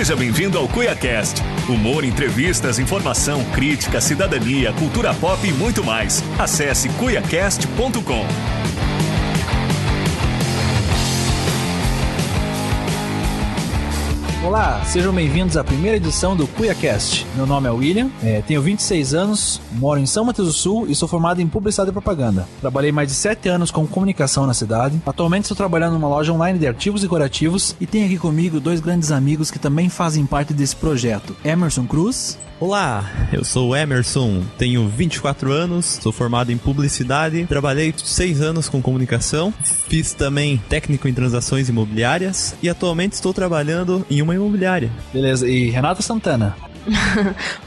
Seja bem-vindo ao CuiaCast. Humor, entrevistas, informação, crítica, cidadania, cultura pop e muito mais. Acesse cuiacast.com. Olá, sejam bem-vindos à primeira edição do CuiaCast. Meu nome é William, tenho 26 anos, moro em São Mateus do Sul e sou formado em Publicidade e Propaganda. Trabalhei mais de 7 anos com comunicação na cidade. Atualmente estou trabalhando numa loja online de artigos decorativos e tenho aqui comigo dois grandes amigos que também fazem parte desse projeto. Emerson Cruz. Olá, eu sou o Emerson, tenho 24 anos, sou formado em publicidade, trabalhei 6 anos com comunicação, fiz também técnico em transações imobiliárias e atualmente estou trabalhando em uma imobiliária. Beleza, e Renata Santana?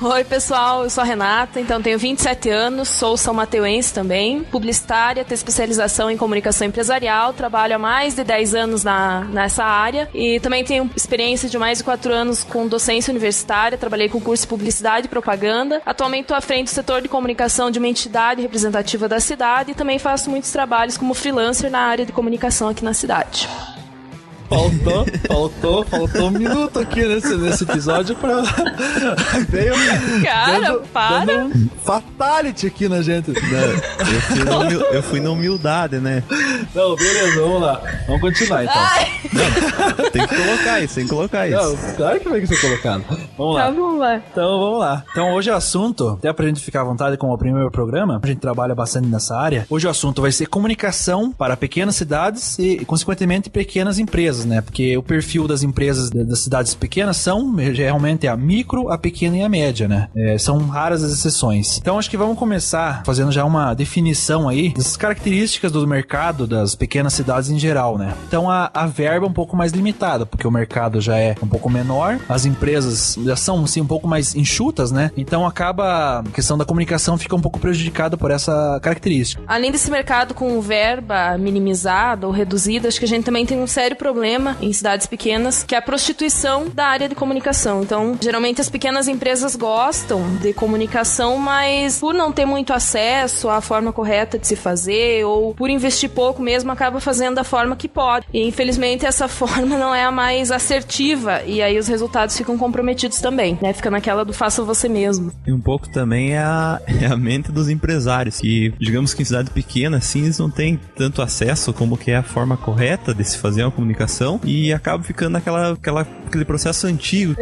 Oi pessoal, eu sou a Renata, então tenho 27 anos, sou são mateuense também, publicitária, tenho especialização em comunicação empresarial, trabalho há mais de 10 anos nessa área e também tenho experiência de mais de 4 anos com docência universitária, trabalhei com curso de publicidade e propaganda, atualmente estou à frente do setor de comunicação de uma entidade representativa da cidade e também faço muitos trabalhos como freelancer na área de comunicação aqui na cidade. Faltou um minuto aqui nesse episódio pra... Cara, para! Dando um fatality aqui na gente. Eu fui na humildade, né? Não, beleza, vamos lá. Vamos continuar, então. Não, tem que colocar isso. Não, claro que vai ser colocado. Vamos lá. Tá, vamos lá. Então, vamos lá. Então, hoje o assunto, até pra gente ficar à vontade com o primeiro programa, a gente trabalha bastante nessa área. Hoje o assunto vai ser comunicação para pequenas cidades e, consequentemente, pequenas empresas, né? Porque o perfil das empresas das cidades pequenas são realmente a micro, a pequena e a média, né? São raras as exceções. Então, acho que vamos começar fazendo já uma definição aí das características do mercado das pequenas cidades em geral, né? Então, a verba é um pouco mais limitada, porque o mercado já é um pouco menor, as empresas já são, assim, um pouco mais enxutas, né? Então, acaba a questão da comunicação fica um pouco prejudicada por essa característica. Além desse mercado com verba minimizada ou reduzida, acho que a gente também tem um sério problema em cidades pequenas, que é a prostituição da área de comunicação. Então, geralmente as pequenas empresas gostam de comunicação, mas por não ter muito acesso à forma correta de se fazer, ou por investir pouco mesmo, acaba fazendo da forma que pode. E infelizmente essa forma não é a mais assertiva, e aí os resultados ficam comprometidos também, né? Fica naquela do faça você mesmo. E um pouco também é a mente dos empresários, que digamos que em cidade pequena, assim, eles não têm tanto acesso como que é a forma correta de se fazer uma comunicação, e acaba ficando aquele processo antigo.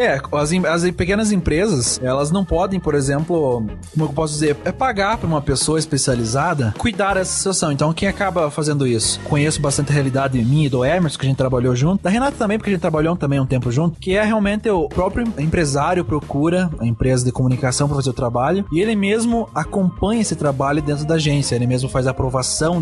As pequenas empresas, elas não podem, por exemplo, como eu posso dizer, pagar para uma pessoa especializada cuidar dessa situação. Então, quem acaba fazendo isso? Conheço bastante a realidade minha e do Emerson, que a gente trabalhou junto, da Renata também, porque a gente trabalhou também um tempo junto, que é realmente o próprio empresário procura a empresa de comunicação para fazer o trabalho, e ele mesmo acompanha esse trabalho dentro da agência, ele mesmo faz a aprovação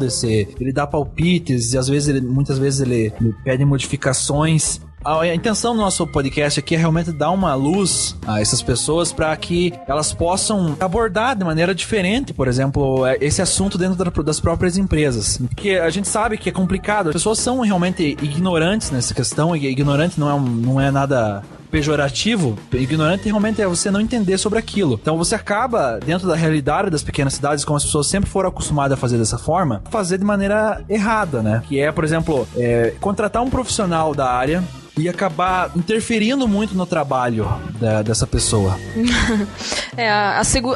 ele dá palpites, e às vezes muitas vezes ele pede modificações. A intenção do nosso podcast aqui é realmente dar uma luz a essas pessoas para que elas possam abordar de maneira diferente, por exemplo, esse assunto dentro das próprias empresas. Porque a gente sabe que é complicado, as pessoas são realmente ignorantes nessa questão, e ignorante não é nada pejorativo. Ignorante realmente é você não entender sobre aquilo. Então você acaba, dentro da realidade das pequenas cidades, como as pessoas sempre foram acostumadas a fazer dessa forma, fazer de maneira errada, né? Que é, por exemplo, contratar um profissional da área e acabar interferindo muito no trabalho dessa pessoa.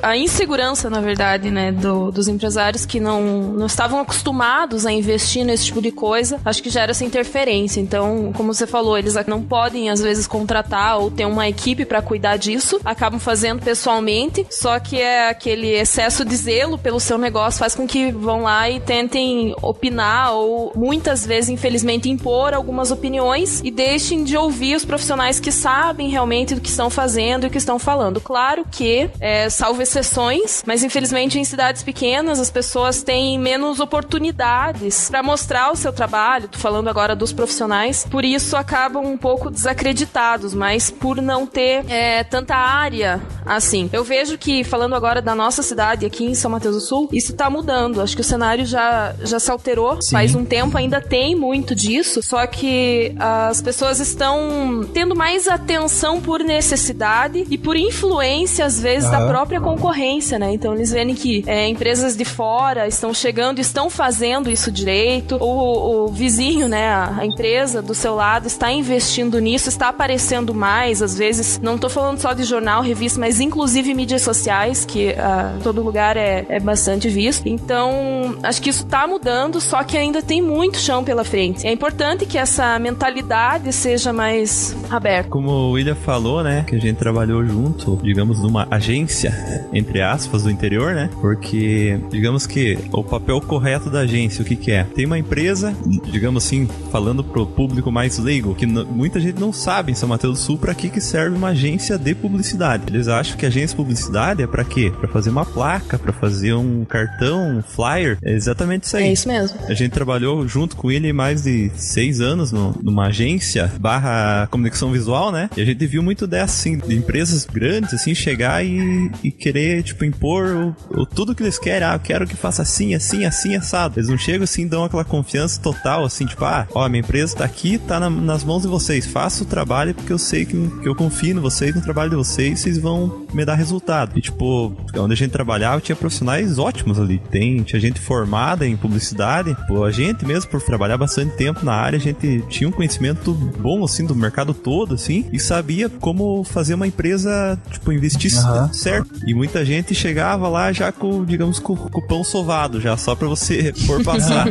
A insegurança, na verdade, né, dos empresários que não estavam acostumados a investir nesse tipo de coisa, acho que gera essa interferência. Então, como você falou, eles não podem, às vezes, contratar ou ter uma equipe para cuidar disso, acabam fazendo pessoalmente, só que aquele excesso de zelo pelo seu negócio faz com que vão lá e tentem opinar ou, muitas vezes, infelizmente, impor algumas opiniões e deixem de ouvir os profissionais que sabem realmente do que estão fazendo e o que estão falando. Claro que, salvo exceções, mas infelizmente em cidades pequenas as pessoas têm menos oportunidades para mostrar o seu trabalho, tô falando agora dos profissionais, por isso acabam um pouco desacreditados, mas por não ter tanta área assim. Eu vejo que, falando agora da nossa cidade aqui em São Mateus do Sul, isso tá mudando, acho que o cenário já se alterou. Sim. Faz um tempo, ainda tem muito disso, só que as pessoas elas estão tendo mais atenção por necessidade e por influência, às vezes, da própria concorrência, né? Então, eles veem que empresas de fora estão chegando, estão fazendo isso direito, o vizinho, né, a empresa do seu lado está investindo nisso, está aparecendo mais, às vezes, não tô falando só de jornal, revista, mas inclusive mídias sociais, que todo lugar é bastante visto. Então, acho que isso tá mudando, só que ainda tem muito chão pela frente. É importante que essa mentalidade seja mais aberta. Como o William falou, né, que a gente trabalhou junto, digamos, numa agência, entre aspas, do interior, né, porque, digamos que o papel correto da agência, o que é? Tem uma empresa, digamos assim, falando pro público mais leigo, que muita gente não sabe em São Mateus do Sul pra que serve uma agência de publicidade. Eles acham que a agência de publicidade é pra quê? Pra fazer uma placa, pra fazer um cartão, um flyer. É exatamente isso aí. É isso mesmo. A gente trabalhou junto com ele mais de 6 anos numa agência / comunicação visual, né? E a gente viu muito dessa, assim, de empresas grandes, assim, chegar e querer, tipo, impor tudo que eles querem. Eu quero que faça assim, assim, assim, assado. Eles não chegam, assim, dão aquela confiança total, assim, tipo, minha empresa tá aqui, tá nas mãos de vocês. Faça o trabalho porque eu sei que eu confio em vocês, no trabalho de vocês vão me dar resultado. E, tipo, onde a gente trabalhava, tinha profissionais ótimos ali. Tinha gente formada em publicidade. Pô, a gente mesmo, por trabalhar bastante tempo na área, a gente tinha um conhecimento bom, assim, do mercado todo, assim, e sabia como fazer uma empresa, tipo, investir certo. E muita gente chegava lá já com, digamos, com o pão sovado, já só pra você for passar.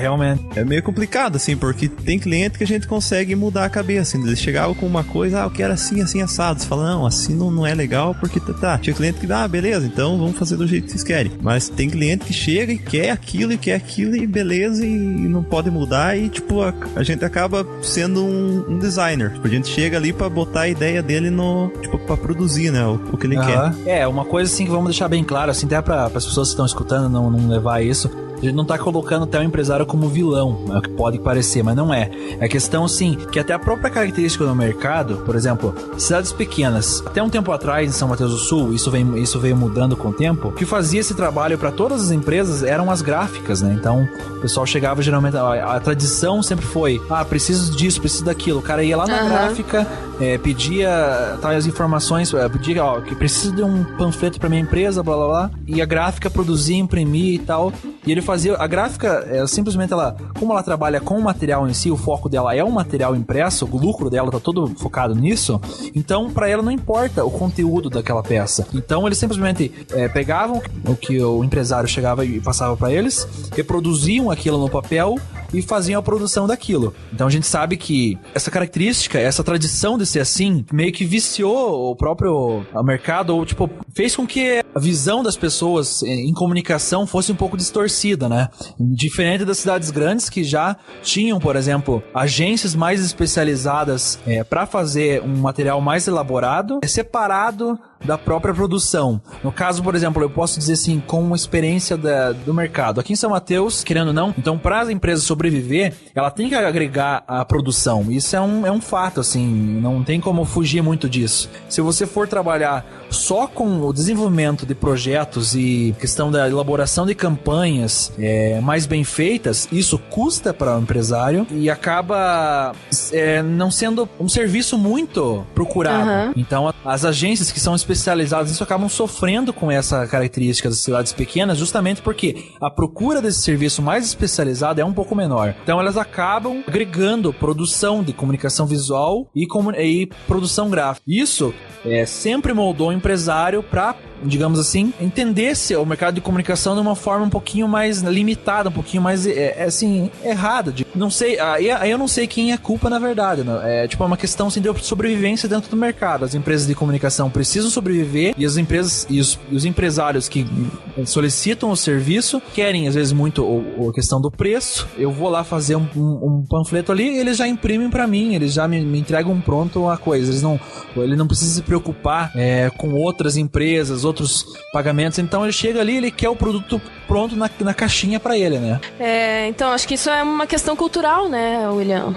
Realmente. É meio complicado, assim, porque tem cliente que a gente consegue mudar a cabeça. Eles chegavam com uma coisa, eu quero assim, assim, assado. Você fala, não, assim não é legal, porque tá. Tinha cliente que, beleza, então vamos fazer do jeito que vocês querem. Mas tem cliente que chega e quer aquilo, e beleza, e não pode mudar, e, tipo, a gente acaba sendo um designer. Tipo, a gente chega ali pra botar a ideia dele pra produzir, né, o que ele quer. Uma coisa, assim, que vamos deixar bem claro, assim, até para as pessoas que estão escutando não levar isso. A gente não tá colocando até o empresário como vilão, é o que pode parecer, mas não é. É questão, sim, que até a própria característica do mercado, por exemplo, cidades pequenas. Até um tempo atrás, em São Mateus do Sul, isso veio mudando com o tempo, o que fazia esse trabalho para todas as empresas eram as gráficas, né? Então, o pessoal chegava geralmente, a tradição sempre foi, preciso disso, preciso daquilo. O cara ia lá na gráfica, pedia tais informações, pedia, que precisa de um panfleto para minha empresa, blá blá blá, e a gráfica produzia, imprimia e tal. E ele fazia... A gráfica, simplesmente como ela trabalha com o material em si, o foco dela é um material impresso, o lucro dela tá todo focado nisso, então pra ela não importa o conteúdo daquela peça. Então eles simplesmente pegavam o que o empresário chegava e passava pra eles, reproduziam aquilo no papel e faziam a produção daquilo. Então a gente sabe que essa característica, essa tradição de ser assim, meio que viciou o próprio mercado, ou tipo, fez com que a visão das pessoas em comunicação fosse um pouco distorcida, né? Diferente das cidades grandes que já tinham, por exemplo, agências mais especializadas para fazer um material mais elaborado, separado da própria produção. No caso, por exemplo, eu posso dizer assim, com uma experiência do mercado. Aqui em São Mateus, querendo ou não, então para as empresas sobreviver, ela tem que agregar a produção. Isso é um fato, assim, não tem como fugir muito disso. Se você for trabalhar só com o desenvolvimento de projetos e questão da elaboração de campanhas mais bem feitas, isso custa para o empresário e acaba não sendo um serviço muito procurado. Então, as agências que são especializadas nisso acabam sofrendo com essa característica das cidades pequenas, justamente porque a procura desse serviço mais especializado é um pouco menor. Então, elas acabam agregando produção de comunicação visual e produção gráfica. Isso sempre moldou o empresário para, digamos assim, entender-se o mercado de comunicação de uma forma um pouquinho mais limitada, um pouquinho mais, assim, errada. Não sei, aí eu não sei quem é a culpa, na verdade, né? É uma questão, assim, de sobrevivência dentro do mercado. As empresas de comunicação precisam sobreviver e as empresas e os empresários que solicitam o serviço querem, às vezes, muito a questão do preço. Eu vou lá fazer um panfleto ali e eles já imprimem para mim, eles já me entregam pronto a coisa. Ele não precisa se preocupar com outras empresas os outros pagamentos. Então ele chega ali, ele quer o produto pronto na caixinha pra ele, né? Então acho que isso é uma questão cultural, né, William?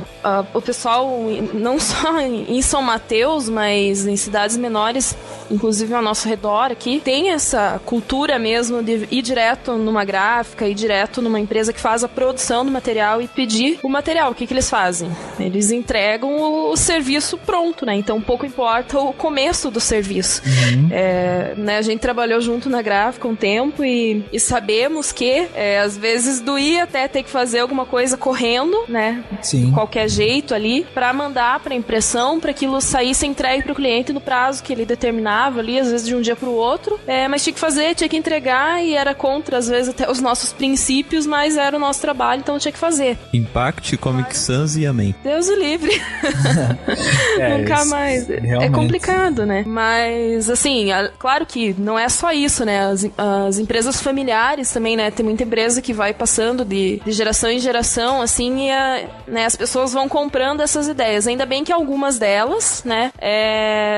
O pessoal, não só em São Mateus, mas em cidades menores, inclusive ao nosso redor aqui, tem essa cultura mesmo de ir direto numa gráfica, ir direto numa empresa que faz a produção do material e pedir o material. O que eles fazem? Eles entregam o serviço pronto, né? Então pouco importa o começo do serviço. Né, a gente trabalhou junto na gráfica um tempo e sabemos que às vezes doía até ter que fazer alguma coisa correndo, né? Sim. De qualquer jeito ali, pra mandar pra impressão, pra aquilo sair sem entregue pro cliente no prazo que ele determinava ali, às vezes de um dia pro outro. Mas tinha que fazer, tinha que entregar e era contra, às vezes, até os nossos princípios, mas era o nosso trabalho, então tinha que fazer. Impact, Comic Sans e amém. Deus o livre. Nunca mais. Realmente. É complicado, né? Mas, assim, claro que não é só isso, né? As empresas familiares também, né? Tem muita empresa que vai passando de geração em geração, assim, e né, as pessoas vão comprando essas ideias. Ainda bem que algumas delas, né,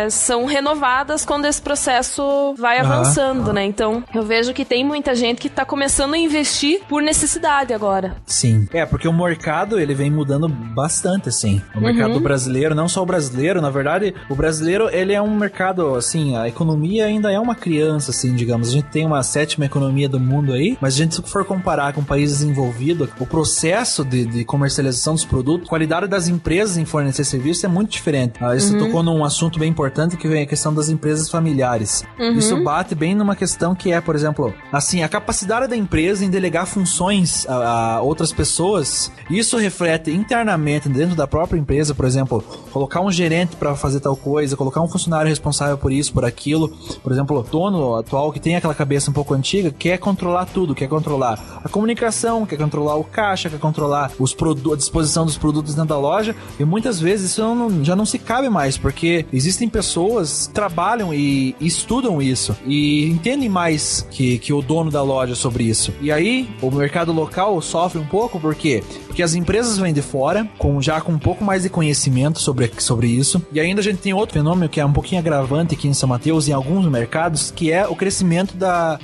são renovadas quando esse processo vai avançando, né? Então, eu vejo que tem muita gente que tá começando a investir por necessidade agora. Sim. Porque o mercado, ele vem mudando bastante, assim. O mercado brasileiro, não só o brasileiro, na verdade, o brasileiro, ele é um mercado, assim, a economia ainda é uma criança, assim, digamos. A gente tem uma 7ª economia do mundo aí, mas se a gente for comparar com países desenvolvidos, o processo de comercialização dos produtos, a qualidade das empresas em fornecer serviço é muito diferente. Você tocou num assunto bem importante, que é a questão das empresas familiares. Isso bate bem numa questão que é, por exemplo, assim, a capacidade da empresa em delegar funções a outras pessoas. Isso reflete internamente dentro da própria empresa, por exemplo, colocar um gerente para fazer tal coisa, colocar um funcionário responsável por isso, por aquilo. Por exemplo, o dono atual que tem aquela cabeça um pouco antiga quer controlar tudo, quer controlar a comunicação, quer controlar o caixa, quer controlar a disposição dos produtos dentro da loja, e muitas vezes isso já não se cabe mais, porque existem pessoas que trabalham e estudam isso e entendem mais que o dono da loja sobre isso. E aí o mercado local sofre um pouco, por quê? Porque as empresas vêm de fora já com um pouco mais de conhecimento sobre isso, e ainda a gente tem outro fenômeno que é um pouquinho agravante aqui em São Mateus e em alguns mercados, que é o crescimento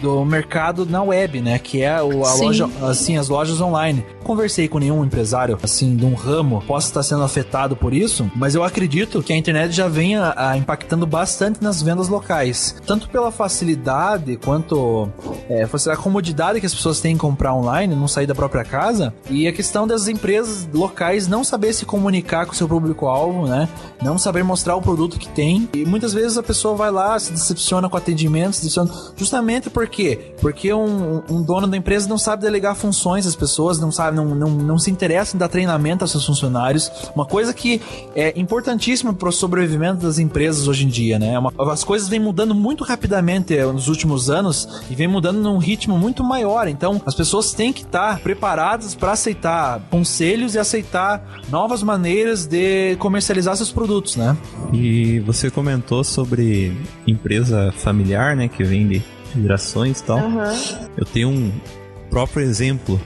do mercado na web, né? Que é loja, assim, as lojas online. Conversei com nenhum empresário, assim, de um ramo possa estar sendo afetado por isso, mas eu acredito que a internet já venha impactando bastante nas vendas locais, tanto pela facilidade quanto a comodidade que as pessoas têm em comprar online, não sair da própria casa, e a questão das empresas locais não saber se comunicar com o seu público-alvo, né? Não saber mostrar o produto que tem, e muitas vezes a pessoa vai lá, se decepciona com atendimento, justamente porque um dono da empresa não sabe delegar funções às pessoas, não se interessa em dar treinamento aos seus funcionários, uma coisa que é importantíssima para o sobrevivimento das empresas hoje em dia, né? As coisas vêm mudando muito rapidamente nos últimos anos e vem mudando num ritmo muito maior, então as pessoas têm que estar preparadas para aceitar conselhos e aceitar novas maneiras de comercializar seus produtos, né? E você comentou sobre empresa familiar, né, que vem de gerações e tal. Eu tenho um próprio exemplo,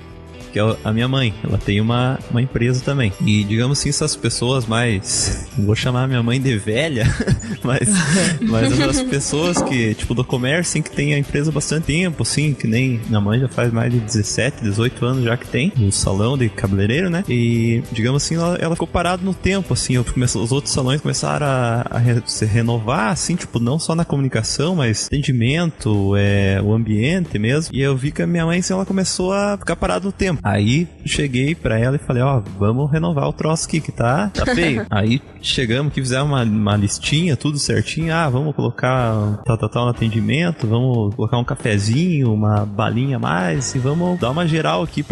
que é a minha mãe. Ela tem uma empresa também. E, digamos assim, essas pessoas mais... Não vou chamar a minha mãe de velha, mas as pessoas que, tipo, do comércio, assim, que tem a empresa há bastante tempo, assim, que nem minha mãe já faz mais de 17, 18 anos já que tem, no salão de cabeleireiro, né? E, digamos assim, ela ficou parada no tempo, assim, os outros salões começaram a se renovar, assim, tipo, não só na comunicação, mas atendimento, o ambiente mesmo. E eu vi que a minha mãe, assim, ela começou a ficar parada no tempo. Aí cheguei pra ela e falei, vamos renovar o troço aqui que tá feio. Aí chegamos aqui, fizemos uma listinha, tudo certinho. Vamos colocar tal no atendimento, vamos colocar um cafezinho, uma balinha a mais e vamos dar uma geral aqui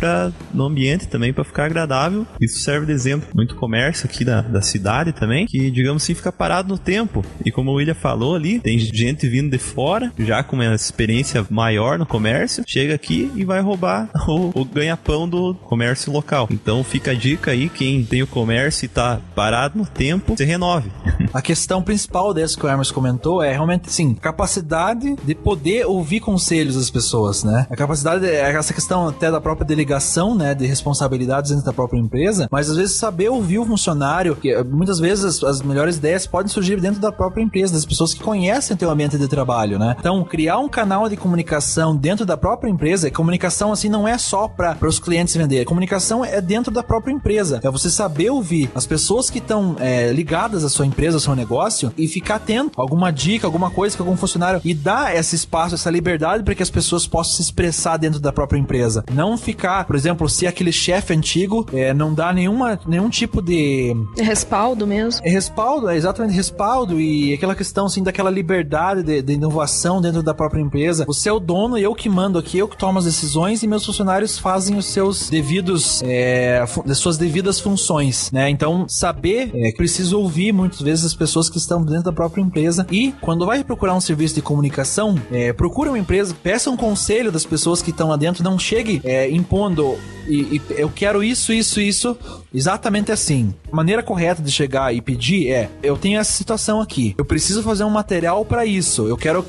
no ambiente também pra ficar agradável. Isso serve de exemplo. Muito comércio aqui da cidade também, que, digamos assim, fica parado no tempo. E como o William falou ali, tem gente vindo de fora, já com uma experiência maior no comércio, chega aqui e vai roubar o ganha-pão pão do comércio local. Então fica a dica aí, quem tem o comércio e tá parado no tempo, se renove. A questão principal dessa que o Hermes comentou é realmente, sim, capacidade de poder ouvir conselhos das pessoas, né? A capacidade, essa questão até da própria delegação, né, de responsabilidades dentro da própria empresa, mas às vezes saber ouvir o funcionário, que muitas vezes as melhores ideias podem surgir dentro da própria empresa, das pessoas que conhecem o teu ambiente de trabalho, né? Então, criar um canal de comunicação dentro da própria empresa, comunicação assim não é só para os clientes vender, comunicação é dentro da própria empresa, é você saber ouvir as pessoas que estão ligadas à sua empresa, ao seu negócio, e ficar atento a alguma dica, alguma coisa que algum funcionário, e dar esse espaço, essa liberdade para que as pessoas possam se expressar dentro da própria empresa. Não ficar, por exemplo, se aquele chefe antigo não dá nenhum tipo de... respaldo mesmo. Respaldo, exatamente, respaldo, e aquela questão assim daquela liberdade de inovação dentro da própria empresa. Você é o dono, eu que mando aqui, eu que tomo as decisões e meus funcionários fazem os seus devidos, as suas devidas funções, né? Então, saber que preciso ouvir muitas vezes as pessoas que estão dentro da própria empresa, e quando vai procurar um serviço de comunicação, procure uma empresa, peça um conselho das pessoas que estão lá dentro, não chegue impondo e eu quero isso, exatamente assim. A maneira correta de chegar e pedir eu tenho essa situação aqui, eu preciso fazer um material para isso, eu quero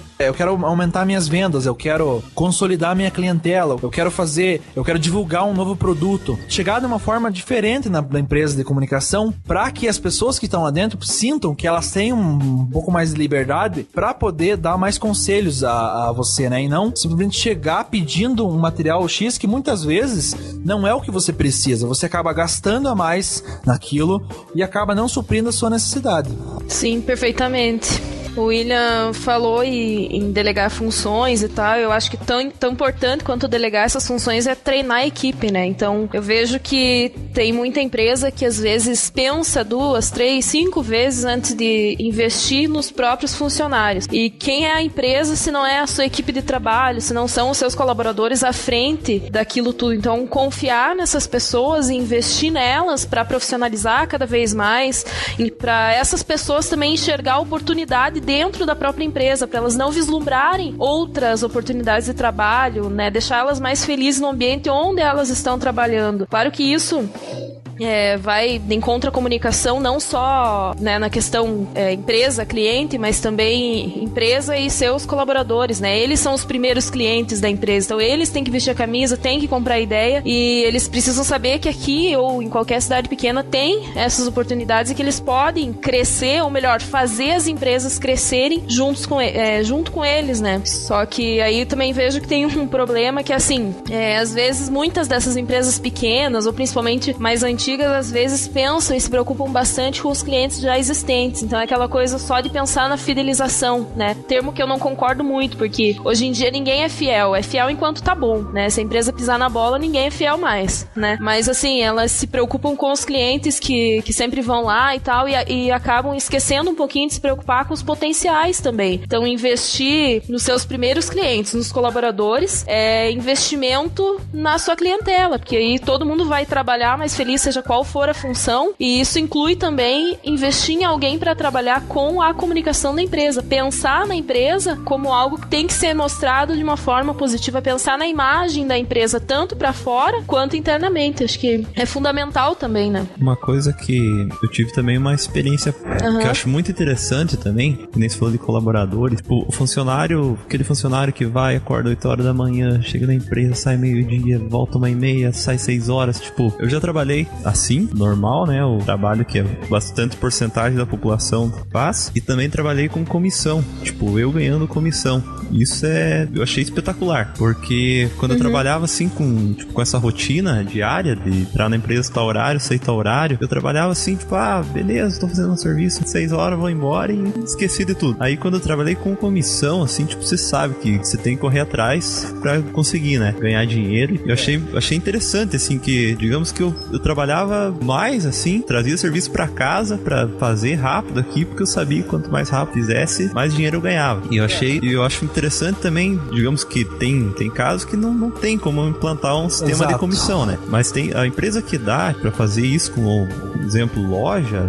aumentar minhas vendas, eu quero consolidar minha clientela, eu quero divulgar um novo produto. Chegar de uma forma diferente na empresa de comunicação, para que as pessoas que estão lá dentro sintam que elas têm um pouco mais de liberdade para poder dar mais conselhos a você, né? E não simplesmente chegar pedindo um material X que muitas vezes não é o que você precisa. Você acaba gastando a mais naquilo e acaba não suprindo a sua necessidade. Sim, perfeitamente. O William falou em delegar funções e tal. Eu acho que tão importante quanto delegar essas funções é treinar a equipe, né? Então, eu vejo que tem muita empresa que às vezes pensa 2, 3, 5 vezes antes de investir nos próprios funcionários. E quem é a empresa se não é a sua equipe de trabalho, se não são os seus colaboradores à frente daquilo tudo? Então, confiar nessas pessoas e investir nelas para profissionalizar cada vez mais, e para essas pessoas também enxergar a oportunidade dentro da própria empresa, para elas não vislumbrarem outras oportunidades de trabalho, né? Deixar elas mais felizes no ambiente onde elas estão trabalhando. Claro que isso vai de encontro à comunicação, não só, né, na questão empresa, cliente, mas também empresa e seus colaboradores, né? Eles são os primeiros clientes da empresa, então eles têm que vestir a camisa, têm que comprar a ideia, e eles precisam saber que aqui ou em qualquer cidade pequena tem essas oportunidades e que eles podem crescer, ou melhor, fazer as empresas crescerem junto com eles, né? Só que aí eu também vejo que tem um problema que, assim, às vezes muitas dessas empresas pequenas, ou principalmente mais antigas, às vezes pensam e se preocupam bastante com os clientes já existentes. Então é aquela coisa só de pensar na fidelização, né? Termo que eu não concordo muito, porque hoje em dia ninguém é fiel enquanto tá bom, né? Se a empresa pisar na bola, ninguém é fiel mais, né? Mas assim, elas se preocupam com os clientes que sempre vão lá e tal, e acabam esquecendo um pouquinho de se preocupar com os potenciais também. Então, investir nos seus primeiros clientes, nos colaboradores, é investimento na sua clientela, porque aí todo mundo vai trabalhar mais feliz, seja qual for a função, e isso inclui também investir em alguém para trabalhar com a comunicação da empresa, pensar na empresa como algo que tem que ser mostrado de uma forma positiva, pensar na imagem da empresa tanto para fora quanto internamente. Acho que é fundamental também, né? Uma coisa que eu tive também uma experiência que eu acho muito interessante também, que nem se falou de colaboradores, tipo, aquele funcionário que vai, acorda 8 horas da manhã, chega na empresa, sai meio-dia, volta 1h30, sai 6 horas, tipo, eu já trabalhei assim, normal, né, o trabalho que é bastante porcentagem da população faz, e também trabalhei com comissão, tipo, eu ganhando comissão. Isso eu achei espetacular, porque quando eu trabalhava assim com essa rotina diária de entrar na empresa tal horário, sair tal horário, eu trabalhava assim, tipo, beleza, tô fazendo um serviço de 6 horas, vou embora, e esqueci de tudo. Aí quando eu trabalhei com comissão, assim, tipo, você sabe que você tem que correr atrás pra conseguir, né, ganhar dinheiro. Eu achei interessante, assim, que, digamos que eu trabalhava trabalhava mais, assim, trazia serviço pra casa pra fazer rápido aqui, porque eu sabia que quanto mais rápido fizesse, mais dinheiro eu ganhava. E eu acho interessante também, digamos que tem casos que não tem como implantar um sistema de comissão, né? Mas tem a empresa que dá pra fazer isso, como, por exemplo, loja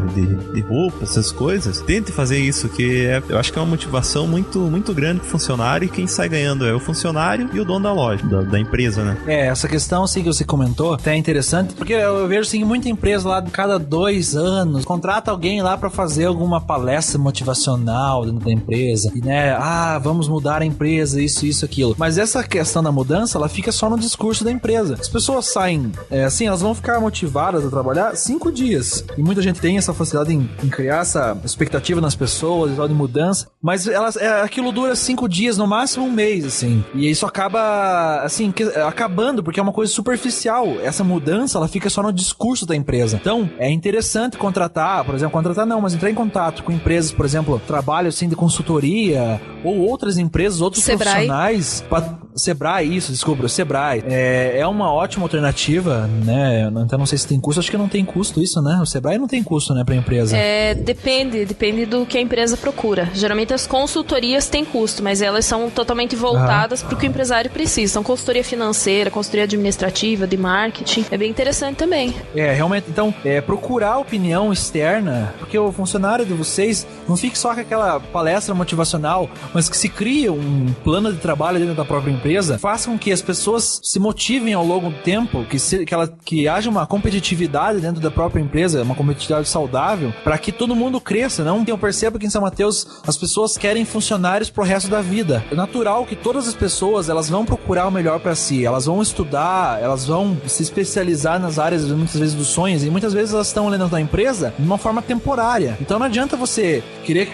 de roupa, essas coisas, tente fazer isso, que eu acho que é uma motivação muito, muito grande pro funcionário, e quem sai ganhando é o funcionário e o dono da loja, da empresa, né? Essa questão, assim, que você comentou, até é interessante, porque eu vejo, assim, muita empresa lá, de cada 2 anos, contrata alguém lá pra fazer alguma palestra motivacional dentro da empresa, e, né, vamos mudar a empresa, isso, aquilo. Mas essa questão da mudança, ela fica só no discurso da empresa. As pessoas saem, assim, elas vão ficar motivadas a trabalhar 5 dias. E muita gente tem essa facilidade em criar essa expectativa nas pessoas, de mudança, mas aquilo dura 5 dias, no máximo 1 mês, assim. E isso acaba, assim, acabando, porque é uma coisa superficial. Essa mudança, ela fica só no discurso da empresa. Então, é interessante mas entrar em contato com empresas, por exemplo, trabalho, assim, de consultoria, ou outras empresas, outros profissionais. Sebrae, Sebrae. É uma ótima alternativa, né? Então, não sei se tem custo, acho que não tem custo isso, né? O Sebrae não tem custo, né, pra empresa. Depende do que a empresa procura. Geralmente as consultorias têm custo, mas elas são totalmente voltadas para o que o empresário precisa. São consultoria financeira, consultoria administrativa, de marketing. É bem interessante também. Realmente, então, procurar opinião externa, porque o funcionário de vocês não fique só com aquela palestra motivacional, mas que se crie um plano de trabalho dentro da própria empresa, faça com que as pessoas se motivem ao longo do tempo, que haja uma competitividade dentro da própria empresa, uma competitividade saudável, para que todo mundo cresça. Não, eu percebo que em São Mateus as pessoas querem funcionários pro resto da vida. É natural que todas as pessoas, elas vão procurar o melhor para si, elas vão estudar, elas vão se especializar nas áreas, muitas vezes, dos sonhos, e muitas vezes elas estão dentro da empresa de uma forma temporária. Então não adianta você querer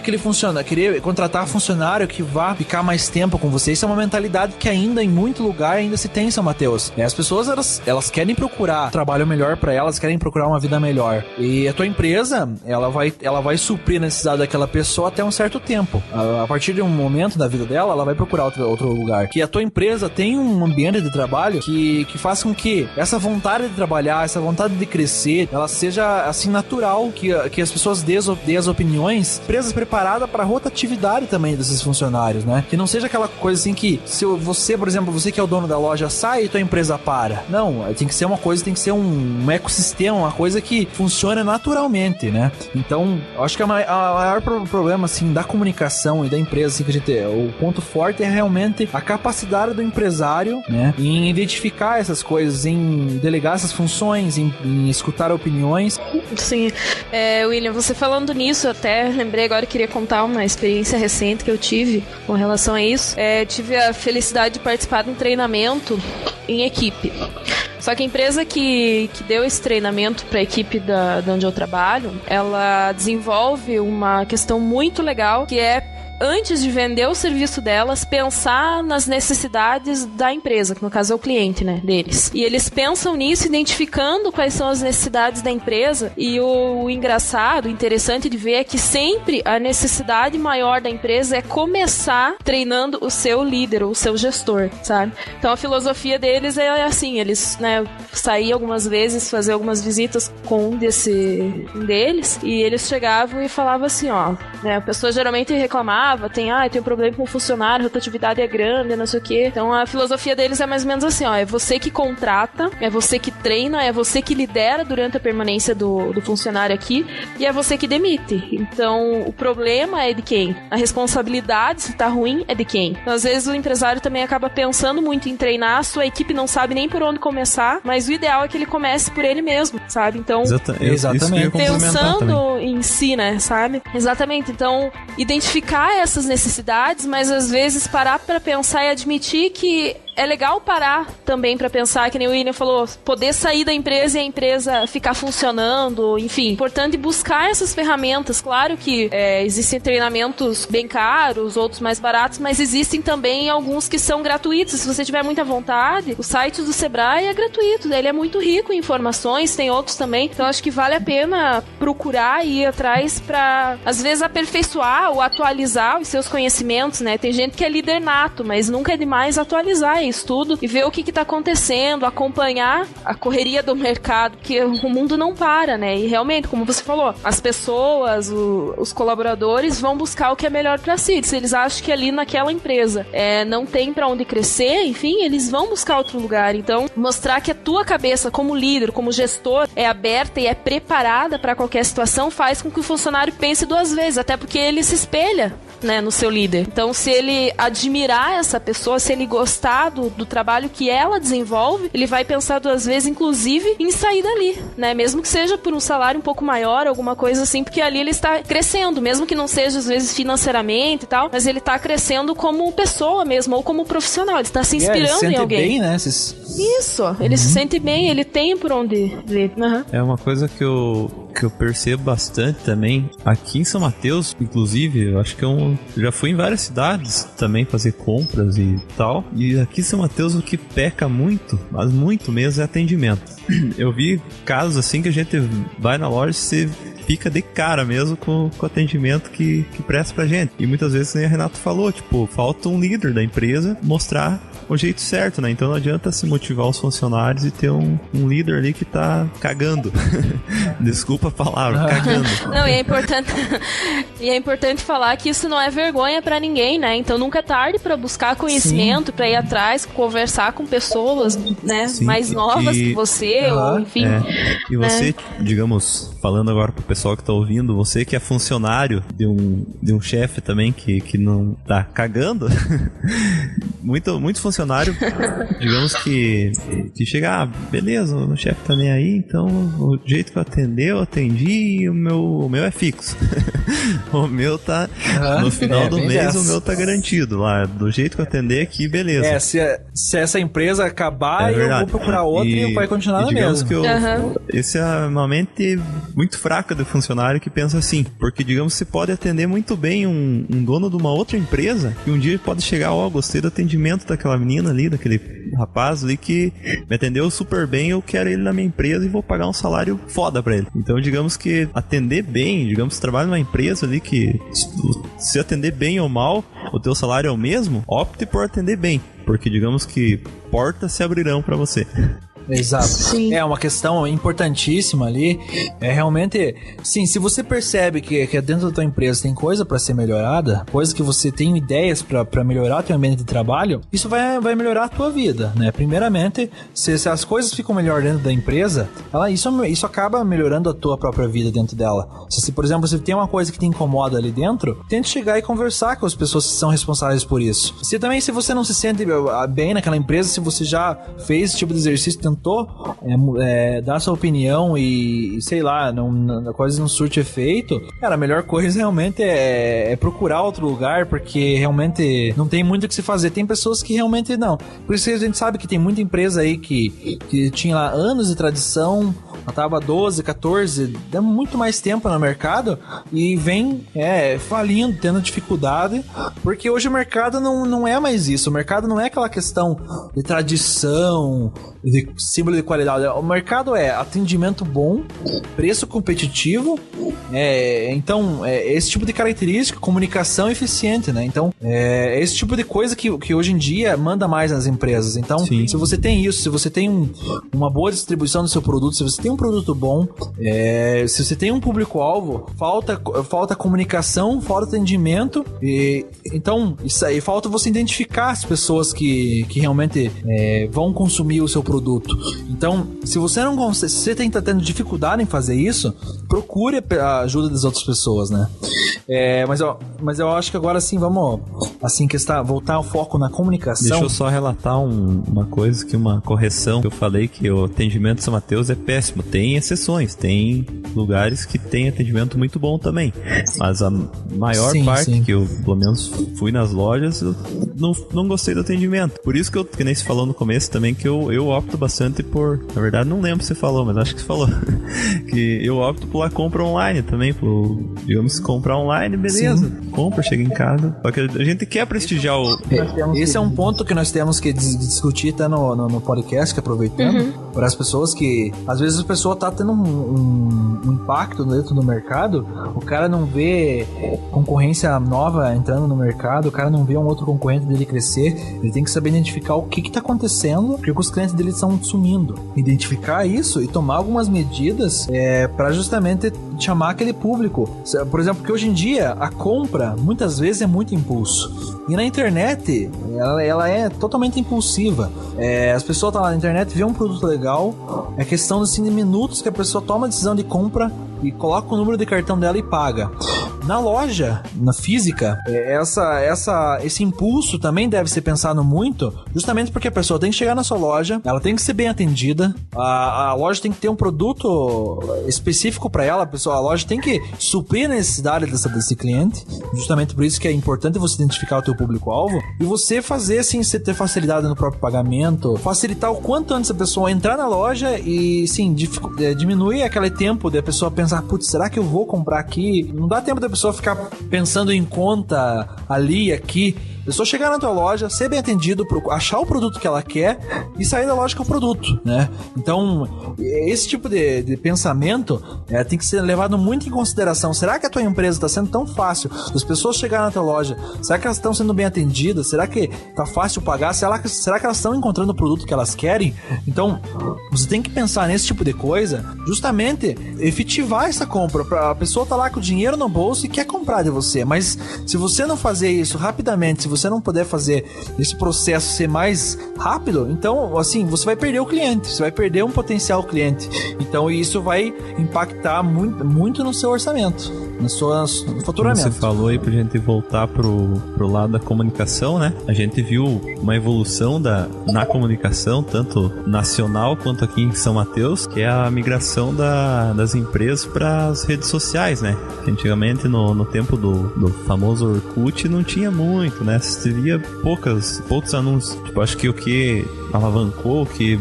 querer contratar funcionário que vá ficar mais tempo com você. Isso é uma mentalidade que ainda em muito lugar ainda se tem em São Mateus. As pessoas, elas querem procurar trabalho melhor para elas, querem procurar uma vida melhor. E a tua empresa, ela vai suprir a necessidade daquela pessoa até um certo tempo. A partir de um momento da vida dela, ela vai procurar outro lugar. Que a tua empresa tem um ambiente de trabalho que faça com que essa vontade de trabalhar, essa vontade de crescer, ela seja assim natural, que as pessoas dê as opiniões, empresas preparadas para rotatividade também desses funcionários, né? Que não seja aquela coisa assim que se você, por exemplo, você que é o dono da loja sai e tua empresa para. Não, tem que ser uma coisa, tem que ser um ecossistema, uma coisa que funcione naturalmente, né? Então, eu acho que o maior problema, assim, da comunicação e da empresa, assim, que a gente o ponto forte é realmente a capacidade do empresário, né? Em identificar essas coisas, em delegar essas funções, em escutar opiniões. Sim. William, você falando nisso, até lembrei agora, queria contar uma experiência recente que eu tive com relação a isso. Tive a felicidade de participar de um treinamento em equipe. Só que a empresa que deu esse treinamento para a equipe de onde eu trabalho, ela desenvolve uma questão muito legal, que é, antes de vender o serviço delas, pensar nas necessidades da empresa, que no caso é o cliente, né, deles. E eles pensam nisso, identificando quais são as necessidades da empresa, e o engraçado, o interessante de ver é que sempre a necessidade maior da empresa é começar treinando o seu líder, ou o seu gestor, sabe? Então a filosofia deles é assim, eles, né, saíam algumas vezes, fazer algumas visitas com um deles, e eles chegavam e falavam assim, né, a pessoa geralmente reclamava, tem problema com o funcionário, a rotatividade é grande, não sei o quê. Então a filosofia deles é mais ou menos assim, é você que contrata, é você que treina, é você que lidera durante a permanência do funcionário aqui, e é você que demite. Então o problema é de quem? A responsabilidade, se tá ruim, é de quem? Então, às vezes o empresário também acaba pensando muito em treinar, a sua equipe não sabe nem por onde começar, mas o ideal é que ele comece por ele mesmo, sabe? Então, exatamente. Pensando em si, né, sabe? Exatamente. Então, identificar essas necessidades, mas às vezes parar pra pensar e admitir que é legal parar também pra pensar, que nem o William falou, poder sair da empresa e a empresa ficar funcionando, enfim, importante buscar essas ferramentas. Claro que existem treinamentos bem caros, outros mais baratos, mas existem também alguns que são gratuitos. Se você tiver muita vontade, o site do Sebrae é gratuito, ele é muito rico em informações, tem outros também, então acho que vale a pena procurar e ir atrás pra, às vezes, aperfeiçoar ou atualizar os seus conhecimentos, né? Tem gente que é líder nato, mas nunca é demais atualizar isso tudo e ver o que tá acontecendo, acompanhar a correria do mercado, que o mundo não para, né? E realmente, como você falou, as pessoas, os colaboradores vão buscar o que é melhor pra si. Se eles acham que ali naquela empresa não tem pra onde crescer, enfim, eles vão buscar outro lugar. Então, mostrar que a tua cabeça como líder, como gestor, é aberta e é preparada pra qualquer situação, faz com que o funcionário pense 2 vezes, até porque ele se espelha, né, no seu líder. Então, se ele admirar essa pessoa, se ele gostar do trabalho que ela desenvolve, ele vai pensar 2 vezes, inclusive, em sair dali, né? Mesmo que seja por um salário um pouco maior, alguma coisa assim, porque ali ele está crescendo, mesmo que não seja, às vezes, financeiramente e tal, mas ele está crescendo como pessoa mesmo, ou como profissional, ele está se inspirando em alguém. Bem, né? Isso, ele se sente bem, ele tem por onde ver. É uma coisa que eu percebo bastante também, aqui em São Mateus, inclusive, eu acho que eu já fui em várias cidades também fazer compras e tal, e aqui em São Mateus o que peca muito, mas muito mesmo, é atendimento. Eu vi casos assim que a gente vai na loja e você fica de cara mesmo com o atendimento que presta pra gente. E muitas vezes, nem a Renato falou, tipo, falta um líder da empresa mostrar o jeito certo, né? Então não adianta se motivar os funcionários e ter um líder ali que tá cagando. Desculpa a palavra, cagando. Não, e é importante falar que isso não é vergonha pra ninguém, né? Então nunca é tarde pra buscar conhecimento, pra ir atrás, conversar com pessoas, né? Sim, mais novas que você, ou enfim. E você, digamos, falando agora pro pessoal que tá ouvindo, você que é funcionário de um chefe também que não tá cagando, muito funcionário, digamos que chega, beleza, o chefe tá nem aí, então o jeito que eu atendi e o meu é fixo. O meu tá, no final do mês, o meu tá garantido lá, do jeito que eu atender aqui, beleza. Se essa empresa acabar, eu vou procurar outra e vai continuar na mesma. Esse é uma mente muito fraca do funcionário que pensa assim, porque digamos que você pode atender muito bem um dono de uma outra empresa e um dia pode chegar, gostei do atendimento daquela menina ali, daquele rapaz ali que me atendeu super bem, eu quero ele na minha empresa e vou pagar um salário foda pra ele. Então digamos que atender bem, digamos que você trabalha numa empresa ali que se atender bem ou mal, o teu salário é o mesmo, opte por atender bem, porque digamos que portas se abrirão pra você. Exato. Sim. É uma questão importantíssima ali. É realmente, sim, se você percebe que dentro da tua empresa tem coisa para ser melhorada, coisa que você tem ideias para melhorar teu ambiente de trabalho, isso vai melhorar a tua vida, né? Primeiramente, se as coisas ficam melhor dentro da empresa, isso acaba melhorando a tua própria vida dentro dela. Se por exemplo, você tem uma coisa que te incomoda ali dentro, tente chegar e conversar com as pessoas que são responsáveis por isso. Se você não se sente bem naquela empresa, se você já fez esse tipo de exercício, tentou dar sua opinião e sei lá, a coisa não surte efeito, cara, a melhor coisa realmente é procurar outro lugar, porque realmente não tem muito o que se fazer. Tem pessoas que realmente não. Por isso que a gente sabe que tem muita empresa aí que tinha lá anos de tradição, tava 12, 14, dá muito mais tempo no mercado e vem falindo, tendo dificuldade, porque hoje o mercado não é mais isso. O mercado não é aquela questão de tradição, de símbolo de qualidade. O mercado é atendimento bom, preço competitivo, então esse tipo de característica, comunicação eficiente, né? Então é esse tipo de coisa que hoje em dia manda mais nas empresas. Então, sim, se você tem isso, se você tem uma boa distribuição do seu produto, se você tem um produto bom, se você tem um público-alvo, falta comunicação, falta atendimento, então isso aí, falta você identificar as pessoas que realmente vão consumir o seu produto. Então, se você está tendo dificuldade em fazer isso, procure a ajuda das outras pessoas, né? Mas eu acho que agora sim, vamos voltar o foco na comunicação. Deixa eu só relatar uma coisa, uma correção que eu falei, que o atendimento de São Mateus é péssimo. Tem exceções, tem lugares que tem atendimento muito bom também, mas a maior parte que eu, pelo menos, fui nas lojas, eu não gostei do atendimento. Por isso que nem se falou no começo também, que eu opto bastante por, na verdade não lembro se você falou, mas acho que você falou que eu opto pela compra online também, digamos, comprar online, beleza, compra, chega em casa, só que a gente quer prestigiar esse é um ponto que nós temos que discutir até no podcast, aproveitando, para as pessoas que, às vezes a pessoa tá tendo um impacto dentro do mercado, o cara não vê concorrência nova entrando no mercado, o cara não vê um outro concorrente empreendimento dele crescer, ele tem que saber identificar o que tá acontecendo, porque os clientes dele estão sumindo. Identificar isso e tomar algumas medidas para justamente chamar aquele público. Por exemplo, que hoje em dia a compra muitas vezes é muito impulso. E na internet, ela é totalmente impulsiva. As pessoas estão lá na internet, vê um produto legal, é questão assim, de minutos que a pessoa toma a decisão de compra e coloca o número de cartão dela e paga. Na loja, na física, esse impulso também deve ser pensado muito, justamente porque a pessoa tem que chegar na sua loja, ela tem que ser bem atendida, a loja tem que ter um produto específico para ela, a loja tem que suprir a necessidade desse cliente, justamente por isso que é importante você identificar o teu público-alvo e você fazer, assim, você ter facilidade no próprio pagamento, facilitar o quanto antes a pessoa entrar na loja e, sim, diminuir aquele tempo da pessoa pensar, putz, será que eu vou comprar aqui? Não dá tempo da pessoa ficar pensando em conta ali, aqui. A pessoa chegar na tua loja, ser bem atendido, achar o produto que ela quer e sair da loja com o produto, né? Então, esse tipo de pensamento tem que ser levado muito em consideração. Será que a tua empresa está sendo tão fácil? As pessoas chegarem na tua loja, será que elas estão sendo bem atendidas? Será que tá fácil pagar? Será que elas estão encontrando o produto que elas querem? Então, você tem que pensar nesse tipo de coisa, justamente efetivar essa compra. A pessoa tá lá com o dinheiro no bolso e quer comprar de você, mas se você não fazer isso rapidamente, se você não puder fazer esse processo ser mais rápido, então, assim, você vai perder o cliente, você vai perder um potencial cliente. Então, isso vai impactar muito no seu orçamento, no faturamento. Como você falou aí, pra gente voltar pro lado da comunicação, né? A gente viu uma evolução na comunicação, tanto nacional quanto aqui em São Mateus, que é a migração das empresas para as redes sociais, né? Antigamente, no tempo do famoso Orkut, não tinha muito, né? Você via poucos anúncios. Tipo, acho que o que alavancou, o que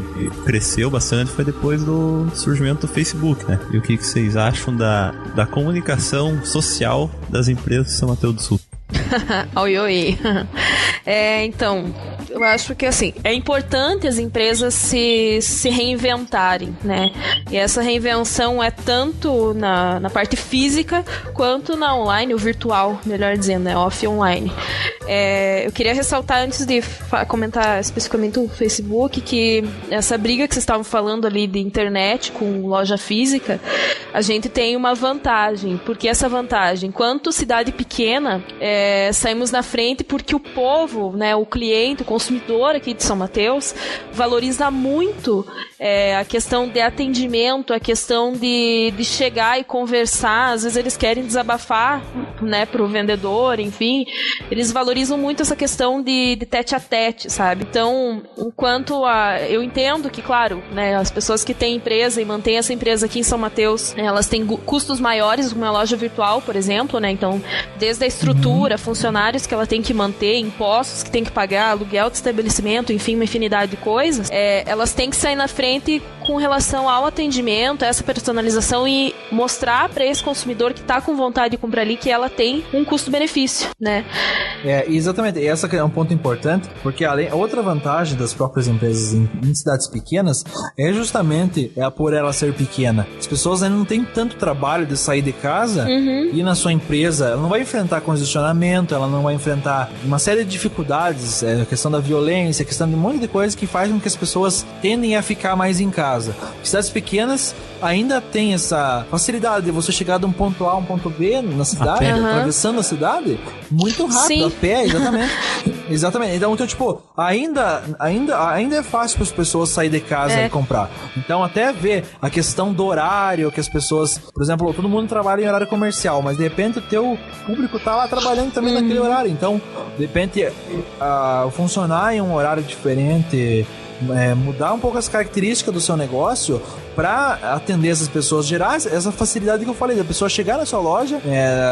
cresceu bastante foi depois do surgimento do Facebook, né? E o que vocês acham da comunicação social das empresas de São Mateus do Sul? Oi, oi. Então, eu acho que assim, é importante as empresas se reinventarem, né? E essa reinvenção é tanto na parte física quanto na online, o virtual, melhor dizendo, né? Off e online. Eu queria ressaltar, antes de comentar especificamente o Facebook, que essa briga que vocês estavam falando ali de internet com loja física, a gente tem uma vantagem, porque essa vantagem, enquanto cidade pequena, saímos na frente porque o povo, né, o cliente, o consumidor aqui de São Mateus, valoriza muito a questão de atendimento, a questão de chegar e conversar. Às vezes eles querem desabafar, né, pro vendedor, enfim, eles valorizam muito essa questão de tete a tete, sabe? Então, enquanto eu entendo que, claro, né, as pessoas que têm empresa e mantêm essa empresa aqui em São Mateus, né, elas têm custos maiores do que uma loja virtual, por exemplo, né? Então, desde a estrutura, funcionários que ela tem que manter, impostos que tem que pagar, aluguel de estabelecimento, enfim, uma infinidade de coisas, elas têm que sair na frente com relação ao atendimento, a essa personalização e mostrar para esse consumidor que está com vontade de comprar ali que ela tem um custo-benefício, né? Exatamente. E essa é um ponto importante, porque outra vantagem das próprias empresas em cidades pequenas é justamente por ela ser pequena. As pessoas ainda não têm tanto trabalho de sair de casa e ir na sua empresa, ela não vai enfrentar congestionamento, ela não vai enfrentar uma série de dificuldades, a questão da violência, a questão de um monte de coisas que faz com que as pessoas tendem a ficar mais em casa. Cidades pequenas ainda tem essa facilidade de você chegar de um ponto A a um ponto B na cidade, atravessando a cidade, muito rápido. Sim. A pé, exatamente. Então, tipo, ainda é fácil para as pessoas sair de casa e comprar. Então, até ver a questão do horário, que as pessoas, por exemplo, todo mundo trabalha em horário comercial, mas de repente o teu público tá lá trabalhando também naquele horário. Então, de repente, funcionar em um horário diferente, mudar um pouco as características do seu negócio para atender essas pessoas, gerar essa facilidade que eu falei, da pessoa chegar na sua loja,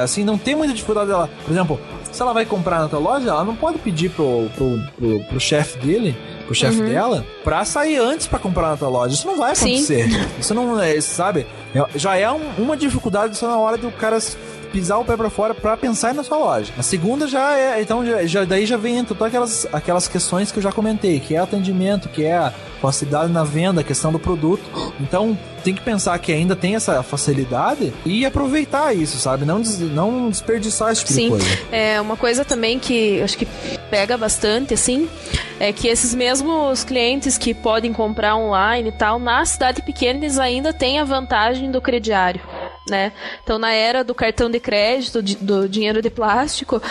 assim, não tem muita dificuldade dela. Por exemplo, se ela vai comprar na tua loja, ela não pode pedir pro chefe dele, pro chefe dela, pra sair antes pra comprar na tua loja. Isso não vai acontecer. Sim. Isso não, sabe? Já é uma dificuldade só na hora do cara pisar o pé pra fora pra pensar na sua loja. A segunda já é, então daí já vem todas aquelas questões que eu já comentei, que é atendimento, que é a facilidade na venda, a questão do produto. Então tem que pensar que ainda tem essa facilidade e aproveitar isso, sabe? Não desperdiçar esse tipo de coisa. É uma coisa também que eu acho que pega bastante, assim, é que esses mesmos clientes que podem comprar online e tal, na cidade pequena eles ainda têm a vantagem do crediário, né? Então, na era do cartão de crédito, do dinheiro de plástico,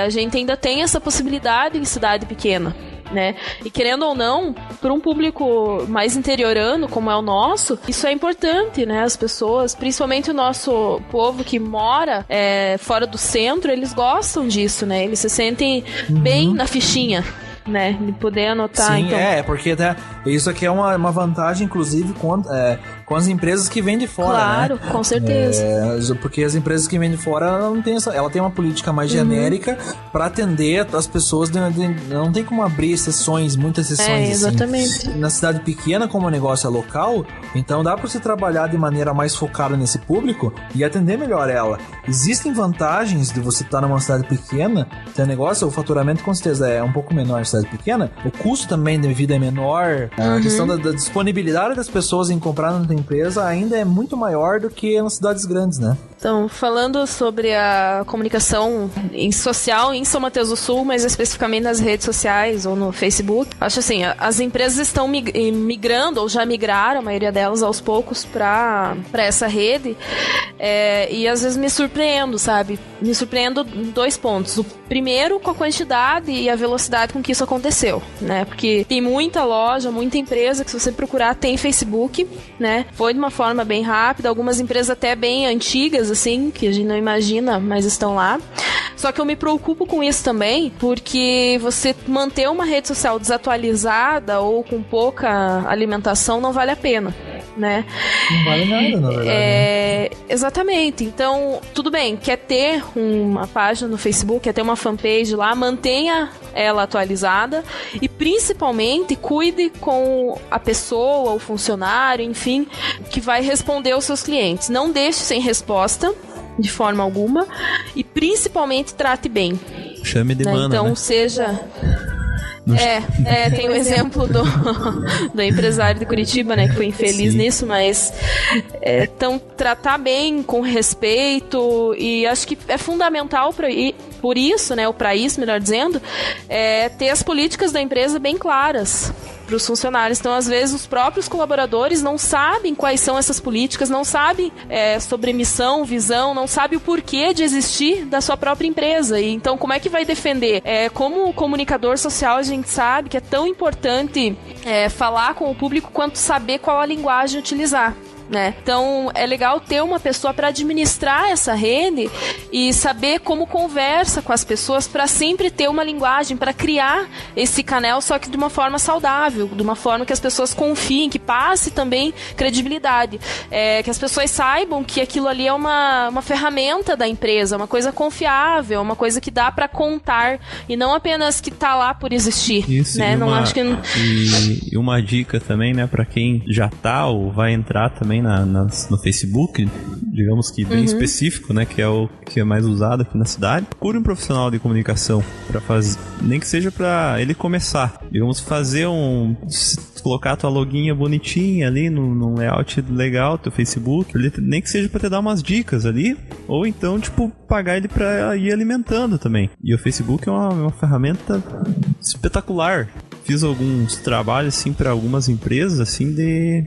a gente ainda tem essa possibilidade em cidade pequena, né? E querendo ou não, para um público mais interiorano, como é o nosso, isso é importante, né? As pessoas, principalmente o nosso povo que mora fora do centro, eles gostam disso, né? Eles se sentem bem na fichinha, né? De poder anotar. Sim, então... porque até isso aqui é uma vantagem, inclusive, com as empresas que vêm de fora, claro, né? Com certeza. Porque as empresas que vêm de fora, ela tem uma política mais genérica para atender as pessoas, não tem como abrir muitas exceções. Exatamente. Assim. Na cidade pequena, como o negócio é local, então dá para você trabalhar de maneira mais focada nesse público e atender melhor ela. Existem vantagens de você estar numa cidade pequena, tem negócio, o faturamento com certeza é um pouco menor na cidade pequena, o custo também de vida é menor, a questão da disponibilidade das pessoas em comprar na tua empresa ainda é muito maior do que nas cidades grandes, né? Então, falando sobre a comunicação social em São Mateus do Sul, mas especificamente nas redes sociais ou no Facebook, acho assim, as empresas estão migrando, ou já migraram, a maioria delas aos poucos, para essa rede, e às vezes me surpreendo, sabe? Me surpreendo em 2 pontos. O primeiro, com a quantidade e a velocidade com que isso aconteceu, né? Porque tem muita loja, muita empresa que, se você procurar, tem Facebook, né? Foi de uma forma bem rápida, algumas empresas até bem antigas, assim, que a gente não imagina, mas estão lá. Só que eu me preocupo com isso também, porque você manter uma rede social desatualizada ou com pouca alimentação não vale a pena, né? Não vale nada, na verdade. Exatamente. Então, tudo bem, quer ter uma página no Facebook, quer ter uma fanpage lá, mantenha ela atualizada e, principalmente, cuide com a pessoa, o funcionário, enfim, que vai responder aos seus clientes. Não deixe sem resposta, de forma alguma, e principalmente trate bem. Chame de mana, então, né? seja... tem o exemplo do empresário de Curitiba, né, que foi infeliz nisso, mas então tratar bem, com respeito, e acho que é fundamental por isso, né, ou para isso, melhor dizendo, ter as políticas da empresa bem claras para os funcionários. Então, às vezes, os próprios colaboradores não sabem quais são essas políticas, não sabem sobre missão, visão, não sabem o porquê de existir da sua própria empresa. E então, como é que vai defender? Como comunicador social, a gente sabe que é tão importante falar com o público quanto saber qual a linguagem utilizar, né? Então é legal ter uma pessoa para administrar essa rede e saber como conversa com as pessoas, para sempre ter uma linguagem, para criar esse canal, só que de uma forma saudável, de uma forma que as pessoas confiem, que passe também credibilidade, que as pessoas saibam que aquilo ali é uma ferramenta da empresa, uma coisa confiável, uma coisa que dá para contar e não apenas que tá lá por existir. Isso, né? E uma dica também, né, para quem já tá ou vai entrar também no Facebook, digamos que bem específico, né, que é o que é mais usado aqui na cidade. Procure um profissional de comunicação para fazer, nem que seja para ele começar, digamos, fazer colocar a tua loguinha bonitinha ali num layout legal, teu Facebook, nem que seja para te dar umas dicas ali, ou então, tipo, pagar ele para ir alimentando também. E o Facebook é uma ferramenta espetacular. Fiz alguns trabalhos, assim, para algumas empresas, assim,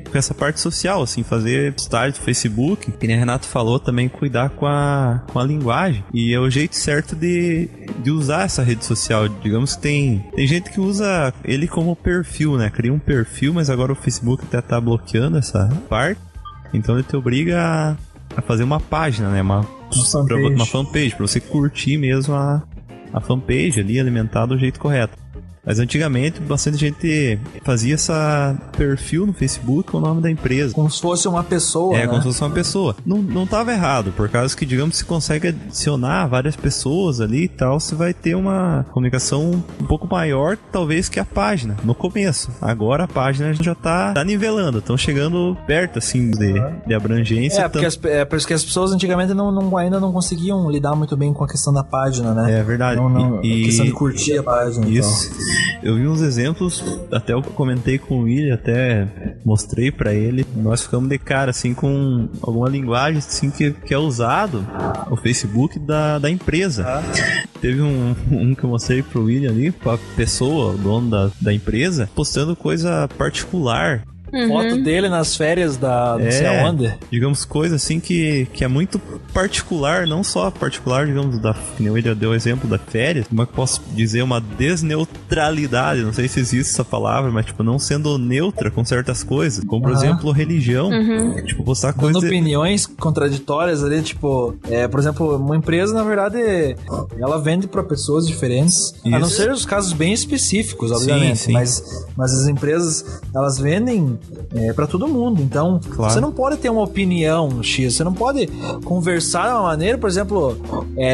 com essa parte social, assim, fazer postagem do Facebook, que nem a Renato falou, também cuidar com a linguagem. E é o jeito certo de usar essa rede social. Digamos que tem gente que usa ele como perfil, né? Cria um perfil, mas agora o Facebook até tá bloqueando essa parte. Então ele te obriga a fazer uma página, né? Uma fanpage, pra você curtir mesmo a fanpage ali, alimentar do jeito correto. Mas antigamente, bastante gente fazia essa perfil no Facebook com o nome da empresa. Como se fosse uma pessoa, né? Como se fosse uma pessoa. Não tava errado, por causa que, digamos, se consegue adicionar várias pessoas ali e tal, você vai ter uma comunicação um pouco maior, talvez, que a página, no começo. Agora a página já tá nivelando, estão chegando perto, assim, de abrangência. Por isso que as pessoas antigamente ainda não conseguiam lidar muito bem com a questão da página, né? É verdade. A questão de curtir a página. Isso. Então. Eu vi uns exemplos, até eu comentei com o William, até mostrei pra ele, nós ficamos de cara, assim, com alguma linguagem, assim, que é usado o Facebook da empresa. Teve um que eu mostrei pro William ali, pra pessoa, o dono da empresa, postando coisa particular. Foto dele nas férias da não sei aonde. Digamos, coisa assim que é muito particular, não só particular, digamos, que nem o William deu o exemplo da férias, como é que eu posso dizer, uma desneutralidade, não sei se existe essa palavra, mas tipo, não sendo neutra com certas coisas, como por exemplo, religião, tipo, postar coisas... Dando opiniões contraditórias ali, tipo, por exemplo, uma empresa, na verdade, ela vende para pessoas diferentes, a não ser os casos bem específicos, obviamente, sim. Mas as empresas, elas vendem para todo mundo, então você não pode ter uma opinião X, você não pode conversar de uma maneira, por exemplo,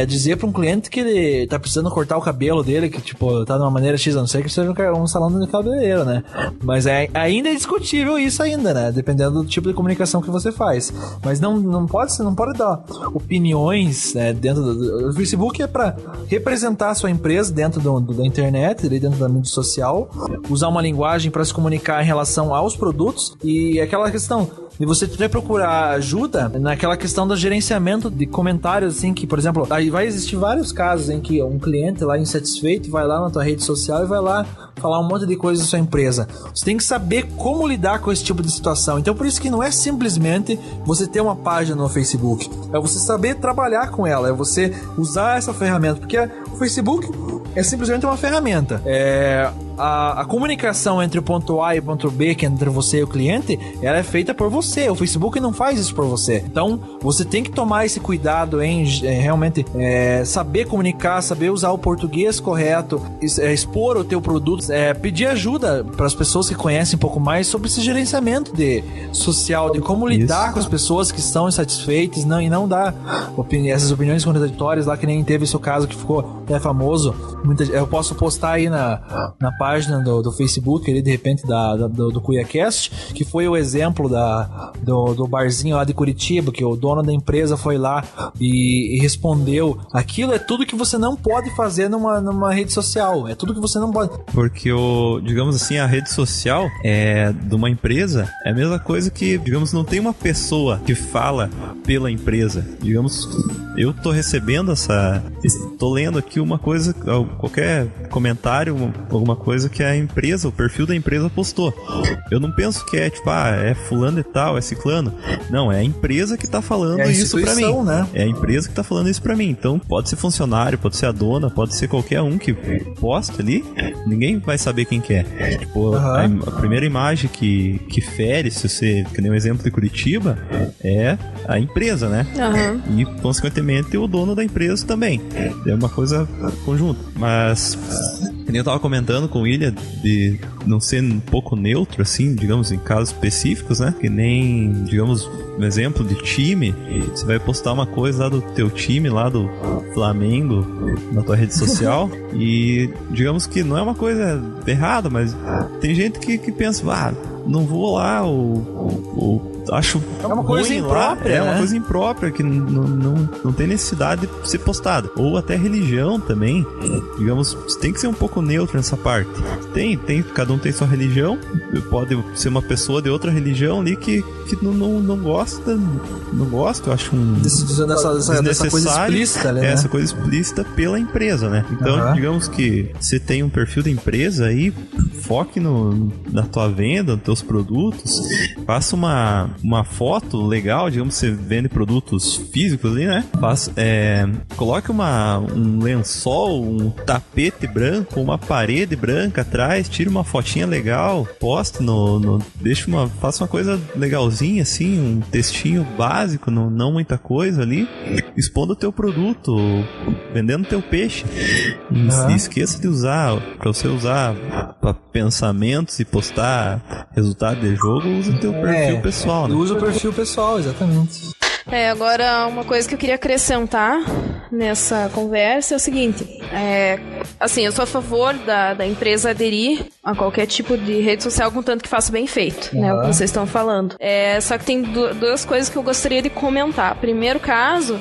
dizer para um cliente que ele tá precisando cortar o cabelo dele, que tipo, tá de uma maneira X, a não ser que seja um salão de cabeleireiro, né? Mas ainda é discutível isso ainda, né? Dependendo do tipo de comunicação que você faz. Mas não pode dar opiniões, né, dentro do... O Facebook é para representar a sua empresa dentro da internet, dentro da mídia social, usar uma linguagem para se comunicar em relação aos produtos, e aquela questão de você ter procurar ajuda naquela questão do gerenciamento de comentários, assim, que, por exemplo, aí vai existir vários casos em que um cliente lá insatisfeito vai lá na tua rede social e vai lá falar um monte de coisa da sua empresa. Você tem que saber como lidar com esse tipo de situação. Então, por isso que não é simplesmente você ter uma página no Facebook, é você saber trabalhar com ela, é você usar essa ferramenta, porque o Facebook é simplesmente uma ferramenta. A comunicação entre o ponto A e o ponto B, que é entre você e o cliente, ela é feita por você. O Facebook não faz isso por você. Então, você tem que tomar esse cuidado em realmente saber comunicar, saber usar o português correto, expor o teu produto, pedir ajuda para as pessoas que conhecem um pouco mais sobre esse gerenciamento social, de como lidar com as pessoas que estão insatisfeitas, e não dar essas opiniões contraditórias lá, que nem teve esse caso que ficou até famoso. Eu posso postar aí na página do Facebook ali, de repente, do CuiaCast, que foi o exemplo do barzinho lá de Curitiba, que o dono da empresa foi lá e respondeu. Aquilo é tudo que você não pode fazer numa rede social, é tudo que você não pode. Porque digamos assim, a rede social de uma empresa é a mesma coisa que, digamos, não tem uma pessoa que fala pela empresa. Digamos, eu tô recebendo tô lendo aqui uma coisa, qualquer comentário, alguma coisa que a empresa, o perfil da empresa postou. Eu não penso que é fulano e tal, é ciclano. Não, é a empresa que tá falando isso pra mim. Né? É a empresa que tá falando isso pra mim. Então, pode ser funcionário, pode ser a dona, pode ser qualquer um que posta ali, ninguém vai saber quem que é. Tipo, a primeira imagem que fere, se você, que nem o exemplo de Curitiba, é a empresa, né? E, consequentemente, o dono da empresa também. É uma coisa conjunta. Mas, que nem eu tava comentando com o William, de não ser um pouco neutro, assim, digamos, em casos específicos, né? Que nem, digamos, um exemplo de time, você vai postar uma coisa lá do teu time, lá do Flamengo, na tua rede social, e digamos que não é uma coisa errada, mas tem gente que pensa, não vou lá, acho uma coisa imprópria, uma coisa imprópria que não tem necessidade de ser postada. Ou até religião também, digamos, tem que ser um pouco neutro nessa parte. Cada um tem sua religião, pode ser uma pessoa de outra religião ali que não gosta, eu acho dessa coisa explícita ali, né? Essa coisa explícita pela empresa, né? Então, digamos que você tem um perfil da empresa aí, foque na tua venda, nos teus produtos, faça uma foto legal, digamos, você vende produtos físicos ali, né? Coloque um lençol, um tapete branco, uma parede branca atrás, tire uma fotinha legal, poste faça uma coisa legalzinha assim, um textinho básico, não muita coisa ali, expondo o teu produto, vendendo teu peixe. E esqueça de usar, pra você usar pra pensamentos e postar resultado de jogo, usa o teu perfil pessoal, né? Usa o perfil pessoal, exatamente. Agora, uma coisa que eu queria acrescentar nessa conversa é o seguinte, assim, eu sou a favor da empresa aderir a qualquer tipo de rede social, contanto que faça bem feito, né, o que vocês estão falando. Só que tem duas coisas que eu gostaria de comentar. Primeiro caso,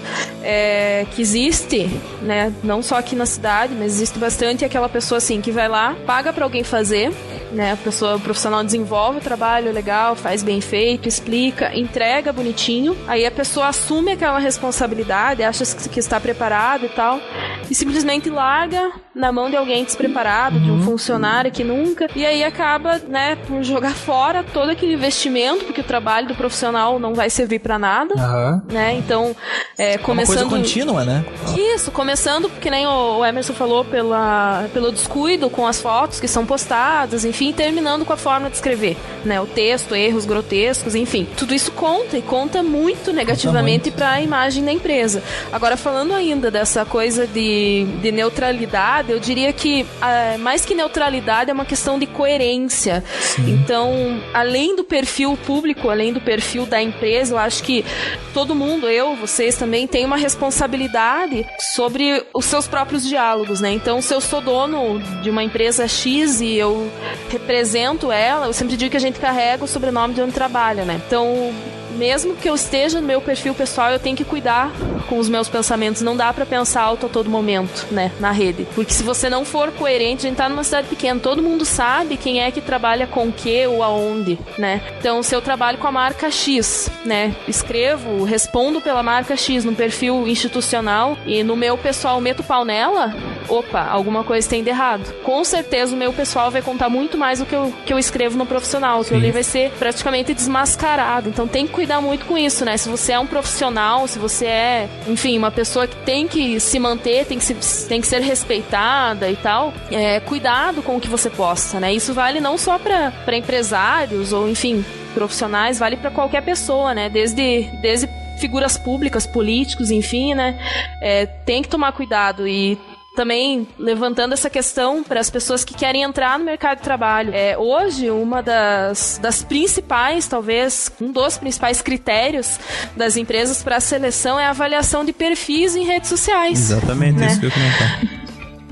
que existe, né, não só aqui na cidade, mas existe bastante aquela pessoa, assim, que vai lá, paga pra alguém fazer, né, o profissional desenvolve o trabalho legal, faz bem feito, explica, entrega bonitinho, aí a pessoa assume aquela responsabilidade, acha que está preparado e tal, e simplesmente larga na mão de alguém despreparado, de um funcionário que nunca, e aí acaba, né, por jogar fora todo aquele investimento, porque o trabalho do profissional não vai servir pra nada, né, então, começando... É uma coisa contínua, né? Isso, começando, porque nem o Emerson falou, pelo descuido com as fotos que são postadas, enfim, terminando com a forma de escrever, né, o texto, erros grotescos, enfim, tudo isso conta, e conta muito negativamente para a imagem da empresa. Agora, falando ainda dessa coisa de neutralidade, eu diria que mais que neutralidade é uma questão de coerência. Sim. Então, além do perfil público, além do perfil da empresa, eu acho que todo mundo, vocês também, tem uma responsabilidade sobre os seus próprios diálogos, né? Então, se eu sou dono de uma empresa X e eu represento ela, eu sempre digo que a gente carrega o sobrenome de onde trabalha, né? Então, mesmo que eu esteja no meu perfil pessoal, eu tenho que cuidar com os meus pensamentos. Não dá pra pensar alto a todo momento, né, na rede. Porque se você não for coerente, a gente tá numa cidade pequena, todo mundo sabe quem é que trabalha com o que ou aonde, né? Então, se eu trabalho com a marca X, né, respondo pela marca X no perfil institucional e no meu pessoal meto pau nela, opa, alguma coisa tem de errado. Com certeza o meu pessoal vai contar muito mais do que eu escrevo no profissional. O que eu li vai ser praticamente desmascarado. Então, tem que cuidar muito com isso, né? Se você é um profissional, se você é, enfim, uma pessoa que tem que se manter, tem que ser respeitada e tal, cuidado com o que você posta, né? Isso vale não só para empresários ou, enfim, profissionais, vale para qualquer pessoa, né? Desde figuras públicas, políticos, enfim, né? Tem que tomar cuidado e também levantando essa questão para as pessoas que querem entrar no mercado de trabalho. Hoje, uma das principais, talvez, um dos principais critérios das empresas para a seleção é a avaliação de perfis em redes sociais. Exatamente, né? Isso que eu ia comentar.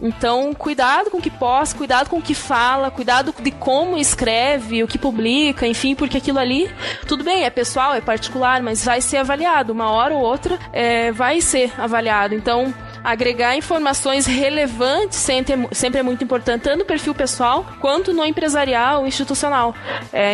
Então, cuidado com o que posta, cuidado com o que fala, cuidado de como escreve, o que publica, enfim, porque aquilo ali, tudo bem, é pessoal, é particular, mas vai ser avaliado, uma hora ou outra vai ser avaliado. Então, agregar informações relevantes sempre é muito importante, tanto no perfil pessoal quanto no empresarial, institucional.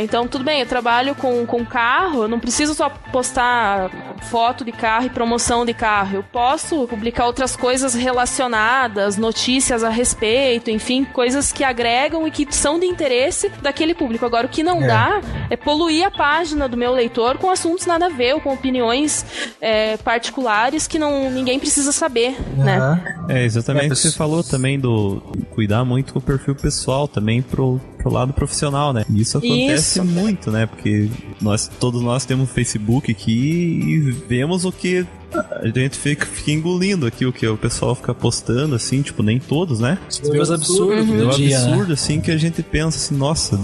Então, tudo bem, eu trabalho com carro, eu não preciso só postar foto de carro e promoção de carro, eu posso publicar outras coisas relacionadas, notícias a respeito, enfim, coisas que agregam e que são de interesse daquele público. Agora, o que não dá é poluir a página do meu leitor com assuntos nada a ver ou com opiniões particulares que ninguém precisa saber, né? Exatamente o que você falou também do cuidar muito com o perfil pessoal também pro lado profissional, né? Isso acontece muito, né? Porque todos nós temos Facebook aqui e vemos o que a gente fica engolindo aqui, o que o pessoal fica postando, assim, tipo, nem todos, né? Os absurdos do dia, absurdo, né? assim, que a gente pensa assim, nossa,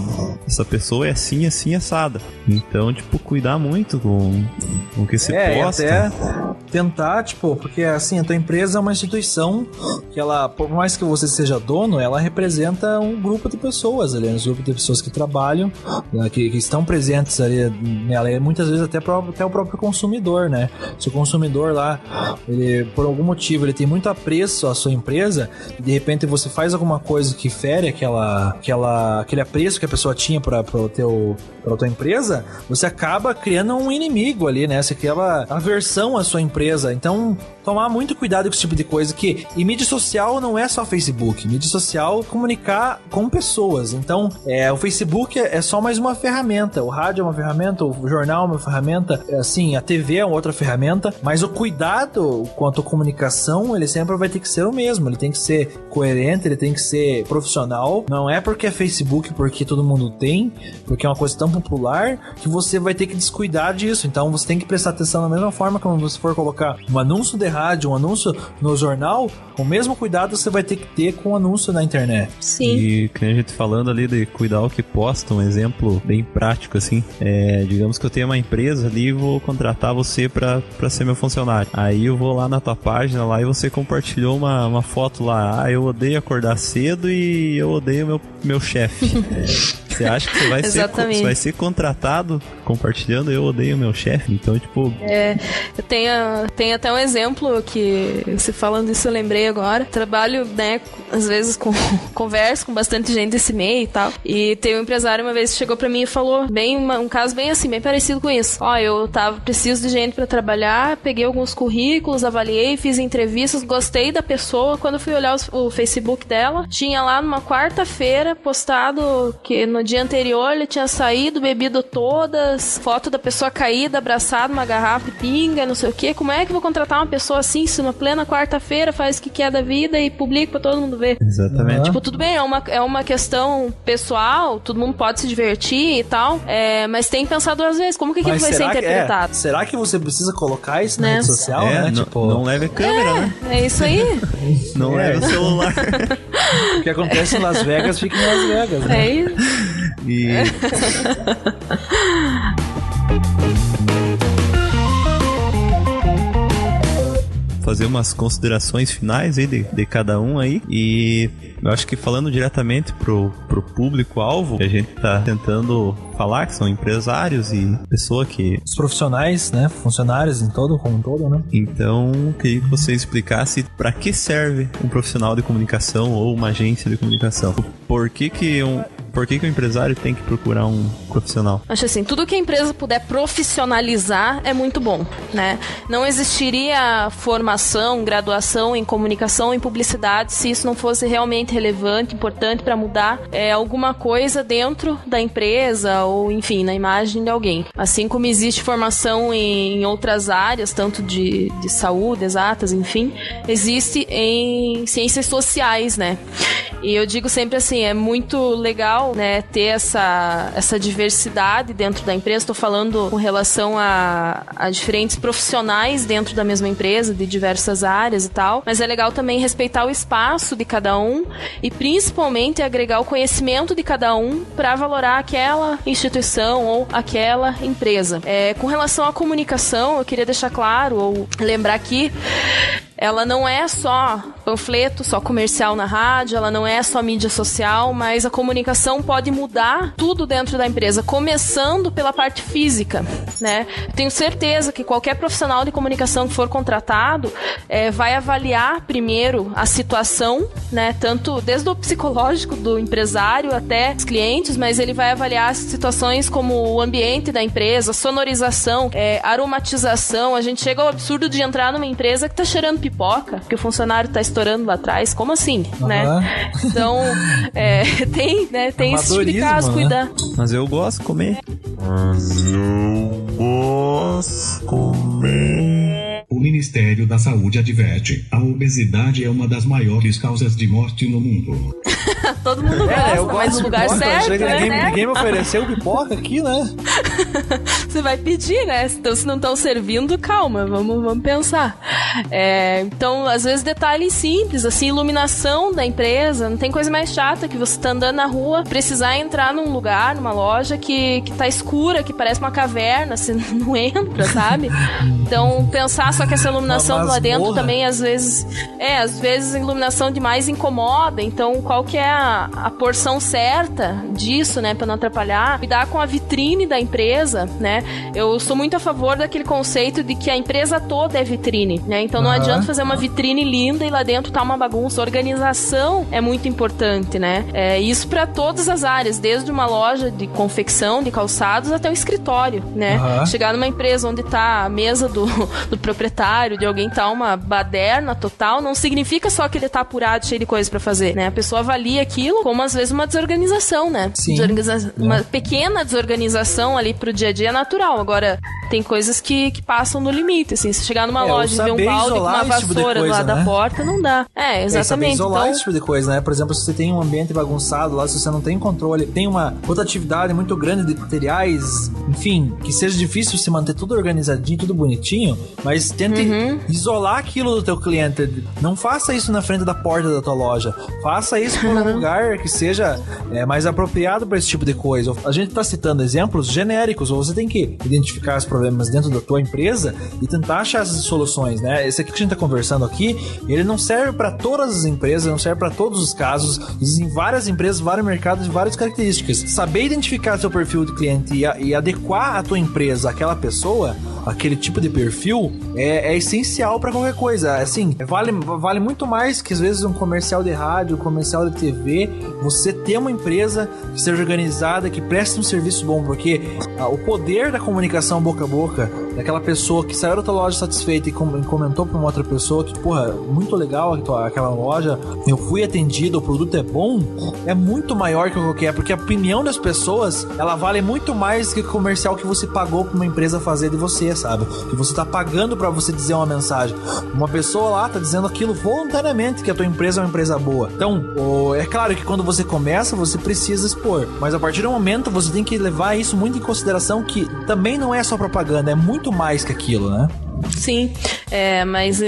essa pessoa é assim, assim, assada. Então, tipo, cuidar muito com o que se posta. Até tentar, tipo, porque, assim, a tua empresa é uma instituição que ela, por mais que você seja dono, ela representa um grupo de pessoas ali, um grupo de pessoas que trabalham, que estão presentes ali nela, e muitas vezes até o próprio consumidor, né? Se o consumidor colaborador lá, ele, por algum motivo, ele tem muito apreço à sua empresa, e de repente você faz alguma coisa que fere aquele apreço que a pessoa tinha pra tua empresa, você acaba criando um inimigo ali, né? Você cria aversão à sua empresa. Então, tomar muito cuidado com esse tipo de coisa. E mídia social não é só Facebook. Mídia social é comunicar com pessoas. Então, o Facebook é só mais uma ferramenta. O rádio é uma ferramenta, o jornal é uma ferramenta, assim, a TV é uma outra ferramenta. Mas o cuidado quanto à comunicação, ele sempre vai ter que ser o mesmo. Ele tem que ser coerente, ele tem que ser profissional. Não é porque é Facebook, porque todo mundo tem, porque é uma coisa tão popular, que você vai ter que descuidar disso. Então, você tem que prestar atenção da mesma forma como você for colocar um anúncio de rádio, um anúncio no jornal, o mesmo cuidado você vai ter que ter com o anúncio na internet. Sim. E que a gente falando ali de cuidar o que posta, um exemplo bem prático assim, digamos que eu tenho uma empresa ali e vou contratar você pra ser meu funcionário. Aí eu vou lá na tua página lá e você compartilhou uma foto lá, eu odeio acordar cedo e eu odeio meu chefe. Você acha que você vai ser contratado compartilhando eu odeio meu chefe? Então, tipo... eu tenho até um exemplo que, se falando isso, eu lembrei agora. Trabalho, né, às vezes converso com bastante gente desse meio e tal. E tem um empresário uma vez que chegou pra mim e falou um caso bem assim, bem parecido com isso. Eu preciso de gente pra trabalhar, peguei alguns currículos, avaliei, fiz entrevistas, gostei da pessoa. Quando eu fui olhar o Facebook dela, tinha lá numa quarta-feira postado que no dia anterior ele tinha saído, bebido todas, foto da pessoa caída, abraçada numa garrafa e pinga, não sei o que. Como é que eu vou contratar uma pessoa assim, se na plena quarta-feira faz o que quer da vida e publica pra todo mundo ver? Exatamente. Tipo, tudo bem, é uma questão pessoal, todo mundo pode se divertir e tal, mas tem que pensar duas vezes, como que aquilo vai ser interpretado? Será que você precisa colocar isso na rede social, né? Não leve câmera, né? É isso aí. Não leve o celular. O que acontece em Las Vegas fica em Las Vegas, né? É isso. Fazer umas considerações finais aí de cada um aí, e eu acho que falando diretamente pro público-alvo, que a gente tá tentando falar, que são empresários e pessoa que... Os profissionais, né? Funcionários como um todo, né? Então, queria que você explicasse para que serve um profissional de comunicação ou uma agência de comunicação. Por que o empresário tem que procurar um profissional? Acho assim, tudo que a empresa puder profissionalizar é muito bom, né? Não existiria formação, graduação em comunicação, em publicidade, se isso não fosse realmente relevante, importante para mudar alguma coisa dentro da empresa ou, enfim, na imagem de alguém. Assim como existe formação em outras áreas, tanto de saúde, exatas, enfim, existe em ciências sociais, né? E eu digo sempre assim, é muito legal, né, ter essa diversidade dentro da empresa. Estou falando com relação a diferentes profissionais dentro da mesma empresa, de diversas áreas e tal, mas é legal também respeitar o espaço de cada um e principalmente agregar o conhecimento de cada um para valorar aquela instituição ou aquela empresa. Com relação à comunicação, eu queria deixar claro ou lembrar aqui, ela não é só panfleto, só comercial na rádio, ela não é só mídia social, mas a comunicação pode mudar tudo dentro da empresa, começando pela parte física, né? Tenho certeza que qualquer profissional de comunicação que for contratado vai avaliar primeiro a situação, né? Tanto desde o psicológico do empresário até os clientes, mas ele vai avaliar as situações como o ambiente da empresa, sonorização, aromatização. A gente chega ao absurdo de entrar numa empresa que tá cheirando pipoca, porque o funcionário tá estourando lá atrás. Como assim, né? Então, tem esse tipo de caso, cuidar. Mas eu gosto de comer. O Ministério da Saúde adverte: a obesidade é uma das maiores causas de morte no mundo. Todo mundo gosta, mas no lugar certo, né? Ninguém me ofereceu pipoca aqui, né? Você vai pedir, né? Então, se não estão servindo, calma, vamos pensar. Então, às vezes, detalhes simples, assim, iluminação da empresa. Não tem coisa mais chata que você tá andando na rua, precisar entrar num lugar, numa loja que tá escura, que parece uma caverna, você não entra, sabe? Então, pensar só que essa iluminação lá dentro também, às vezes a iluminação demais incomoda. Então, qual que é a porção certa disso, né, pra não atrapalhar, cuidar com a vitrine da empresa, né? Eu sou muito a favor daquele conceito de que a empresa toda é vitrine, né? Então não adianta fazer uma vitrine linda e lá dentro tá uma bagunça. A organização é muito importante, né? Isso pra todas as áreas, desde uma loja de confecção, de calçados, até o escritório, né? Chegar numa empresa onde tá a mesa do proprietário, de alguém tá uma baderna total, não significa só que ele tá apurado, cheio de coisa pra fazer, né? A pessoa avalia aquilo como às vezes uma desorganização, né? Sim. Uma pequena desorganização ali pro dia a dia é natural. Agora, tem coisas que passam no limite, assim. Se chegar numa loja e ver um balde com uma vassoura do lado da porta, não dá. Exatamente. Saber isolar então, esse tipo de coisa, né? Por exemplo, se você tem um ambiente bagunçado lá, se você não tem controle, tem uma rotatividade muito grande de materiais, enfim, que seja difícil se manter tudo organizadinho, tudo bonitinho, mas tente isolar aquilo do teu cliente. Não faça isso na frente da porta da tua loja. Faça isso por um lugar que seja mais apropriado para esse tipo de coisa. A gente tá citando exemplos genéricos, ou você tem que identificar os problemas dentro da tua empresa e tentar achar essas soluções, né? Esse aqui que a gente tá conversando aqui, ele não serve para todas as empresas, não serve para todos os casos. Existem várias empresas, vários mercados, várias características. Saber identificar seu perfil de cliente e adequar a tua empresa àquela pessoa, aquele tipo de perfil, é essencial para qualquer coisa. Assim, vale muito mais que às vezes um comercial de rádio, um comercial de TV, você ter uma empresa que seja organizada, que preste um serviço bom, porque o poder da comunicação boca a boca, daquela pessoa que saiu da tua loja satisfeita e comentou pra uma outra pessoa que, porra, muito legal aquela loja, eu fui atendido, o produto é bom, é muito maior que qualquer, porque a opinião das pessoas, ela vale muito mais que o comercial que você pagou pra uma empresa fazer de você, sabe? Que você tá pagando pra você dizer uma mensagem. Uma pessoa lá tá dizendo aquilo voluntariamente, que a tua empresa é uma empresa boa. Então, é claro que quando você começa, você precisa expor, mas a partir do momento você tem que levar isso muito em consideração, que também não é só propaganda, é muito mais que aquilo, né? Sim, mas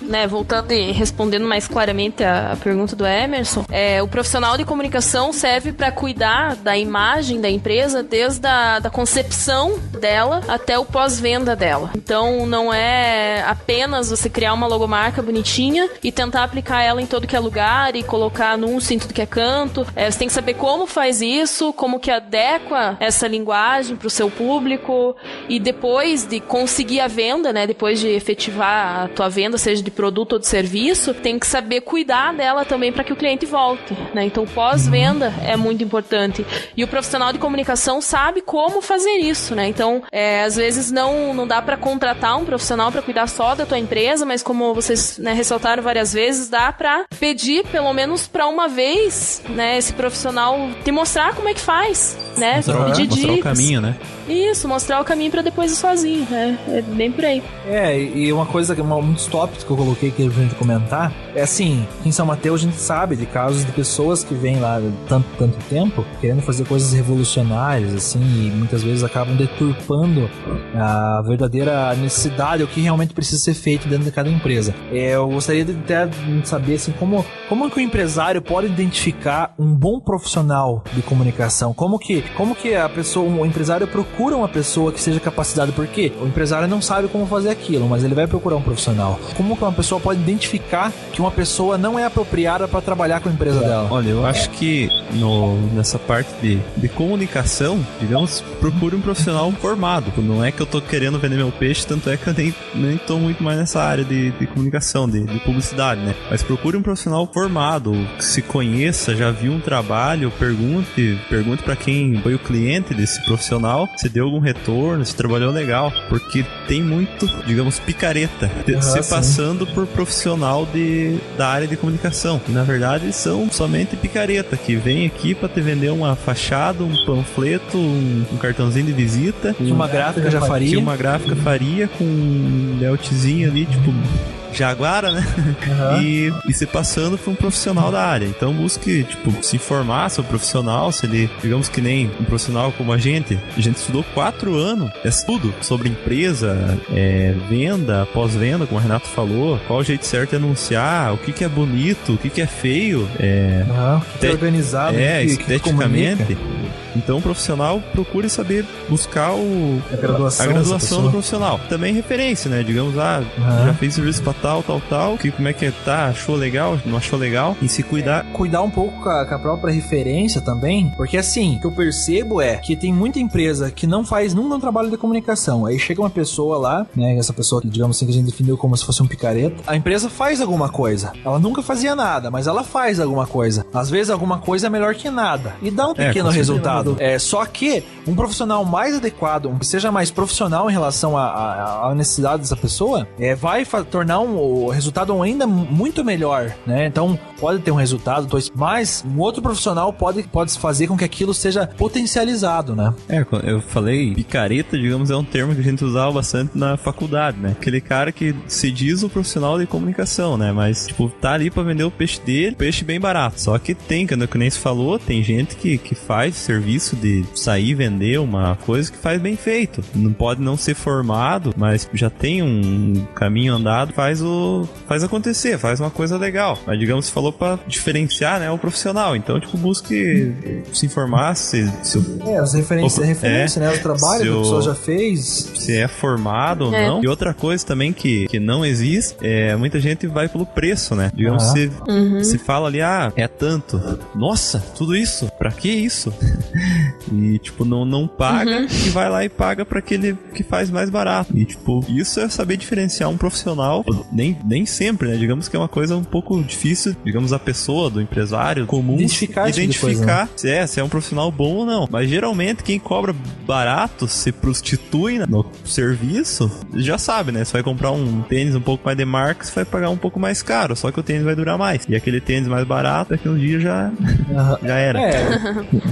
né, voltando e respondendo mais claramente a pergunta do Emerson, o profissional de comunicação serve para cuidar da imagem da empresa desde da concepção dela até o pós-venda dela. Então não é apenas você criar uma logomarca bonitinha e tentar aplicar ela em todo que é lugar e colocar anúncio em tudo que é canto. Você tem que saber como faz isso, como que adequa essa linguagem para o seu público, e depois de conseguir a venda, né, depois de efetivar a tua venda, seja de produto ou de serviço, tem que saber cuidar dela também para que o cliente volte, né? Então pós-venda é muito importante, e o profissional de comunicação sabe como fazer isso, né? Então às vezes não dá para contratar um profissional para cuidar só da tua empresa, mas como vocês, né, ressaltaram várias vezes, dá para pedir pelo menos para uma vez, né, esse profissional te mostrar como é que faz, né? Mostrar o caminho, né? Isso, mostrar o caminho pra depois ir sozinho, né? É bem por aí. E uma coisa, muitos tópicos que eu coloquei aqui pra gente comentar, é assim, em São Mateus a gente sabe de casos de pessoas que vêm lá tanto tempo, querendo fazer coisas revolucionárias, assim, e muitas vezes acabam deturpando a verdadeira necessidade, o que realmente precisa ser feito dentro de cada empresa. Eu gostaria de até saber, assim, como que o empresário pode identificar um bom profissional de comunicação? Como que a pessoa, o empresário procura uma pessoa que seja capacitada, porque o empresário não sabe como fazer aquilo, mas ele vai procurar um profissional. Como que uma pessoa pode identificar que uma pessoa não é apropriada para trabalhar com a empresa dela? Olha, eu acho que nessa parte de comunicação, digamos, procure um profissional formado. Não é que eu tô querendo vender meu peixe, tanto é que eu nem tô muito mais nessa área de comunicação, de publicidade, né? Mas procure um profissional formado, que se conheça, já viu um trabalho, pergunte para quem foi o cliente desse profissional, se deu algum retorno, se trabalhou legal, porque tem muito, digamos, picareta se passando por profissional da área de comunicação, que na verdade são somente picareta, que vem aqui pra te vender uma fachada, um panfleto, um cartãozinho de visita, que uma gráfica já faria, que uma gráfica faria com um layoutzinho ali, tipo Jaguara, né? E se passando por um profissional da área. Então busque, se informar sobre o profissional, se ele, digamos que nem um profissional como a gente estudou 4 anos, tudo sobre empresa, venda, pós-venda, como o Renato falou, qual o jeito certo de anunciar, o que é bonito, o que é feio, o que é organizado, esteticamente. Então o profissional procure saber buscar a graduação do profissional. Também referência, né? Digamos, já fez serviço pra tal, como é que tá? Achou legal? Não achou legal? E se cuidar. Cuidar um pouco com a própria referência também, porque assim, o que eu percebo é que tem muita empresa que não faz nunca um trabalho de comunicação. Aí chega uma pessoa lá, né? Essa pessoa que, digamos assim, que a gente definiu como se fosse um picareta. A empresa faz alguma coisa. Ela nunca fazia nada, mas ela faz alguma coisa. Às vezes alguma coisa é melhor que nada. E dá um pequeno resultado. Só que um profissional mais adequado, que seja mais profissional em relação à necessidade dessa pessoa, vai tornar o resultado ainda muito melhor, né? Então, pode ter um resultado, mas um outro profissional pode fazer com que aquilo seja potencializado, né? Eu falei picareta, digamos, é um termo que a gente usava bastante na faculdade, né? Aquele cara que se diz o profissional de comunicação, né? Mas, tipo, tá ali pra vender o peixe dele, peixe bem barato. Só que tem, que nem se falou, tem gente que faz serviço de sair e vender uma coisa que faz bem feito. Não pode não ser formado, mas já tem um caminho andado, faz acontecer, faz uma coisa legal. Mas, digamos, você falou pra diferenciar, né, o profissional. Então, tipo, busque se informar as referências, né? O trabalho que a pessoa já fez. Se é formado ou não. E outra coisa também que não existe, muita gente vai pelo preço, né? Digamos, se fala ali, é tanto. Nossa, tudo isso? Pra que isso? E, tipo, não paga e vai lá e paga pra aquele que faz mais barato. E, tipo, isso é saber diferenciar um profissional. Nem sempre, né? Digamos que é uma coisa um pouco difícil, digamos, a pessoa, do empresário comum, identificar se é um profissional bom ou não. Mas, geralmente, quem cobra barato se prostitui no serviço, já sabe, né? Você vai comprar um tênis um pouco mais de marca, você vai pagar um pouco mais caro, só que o tênis vai durar mais. E aquele tênis mais barato, daqui uns dias já era.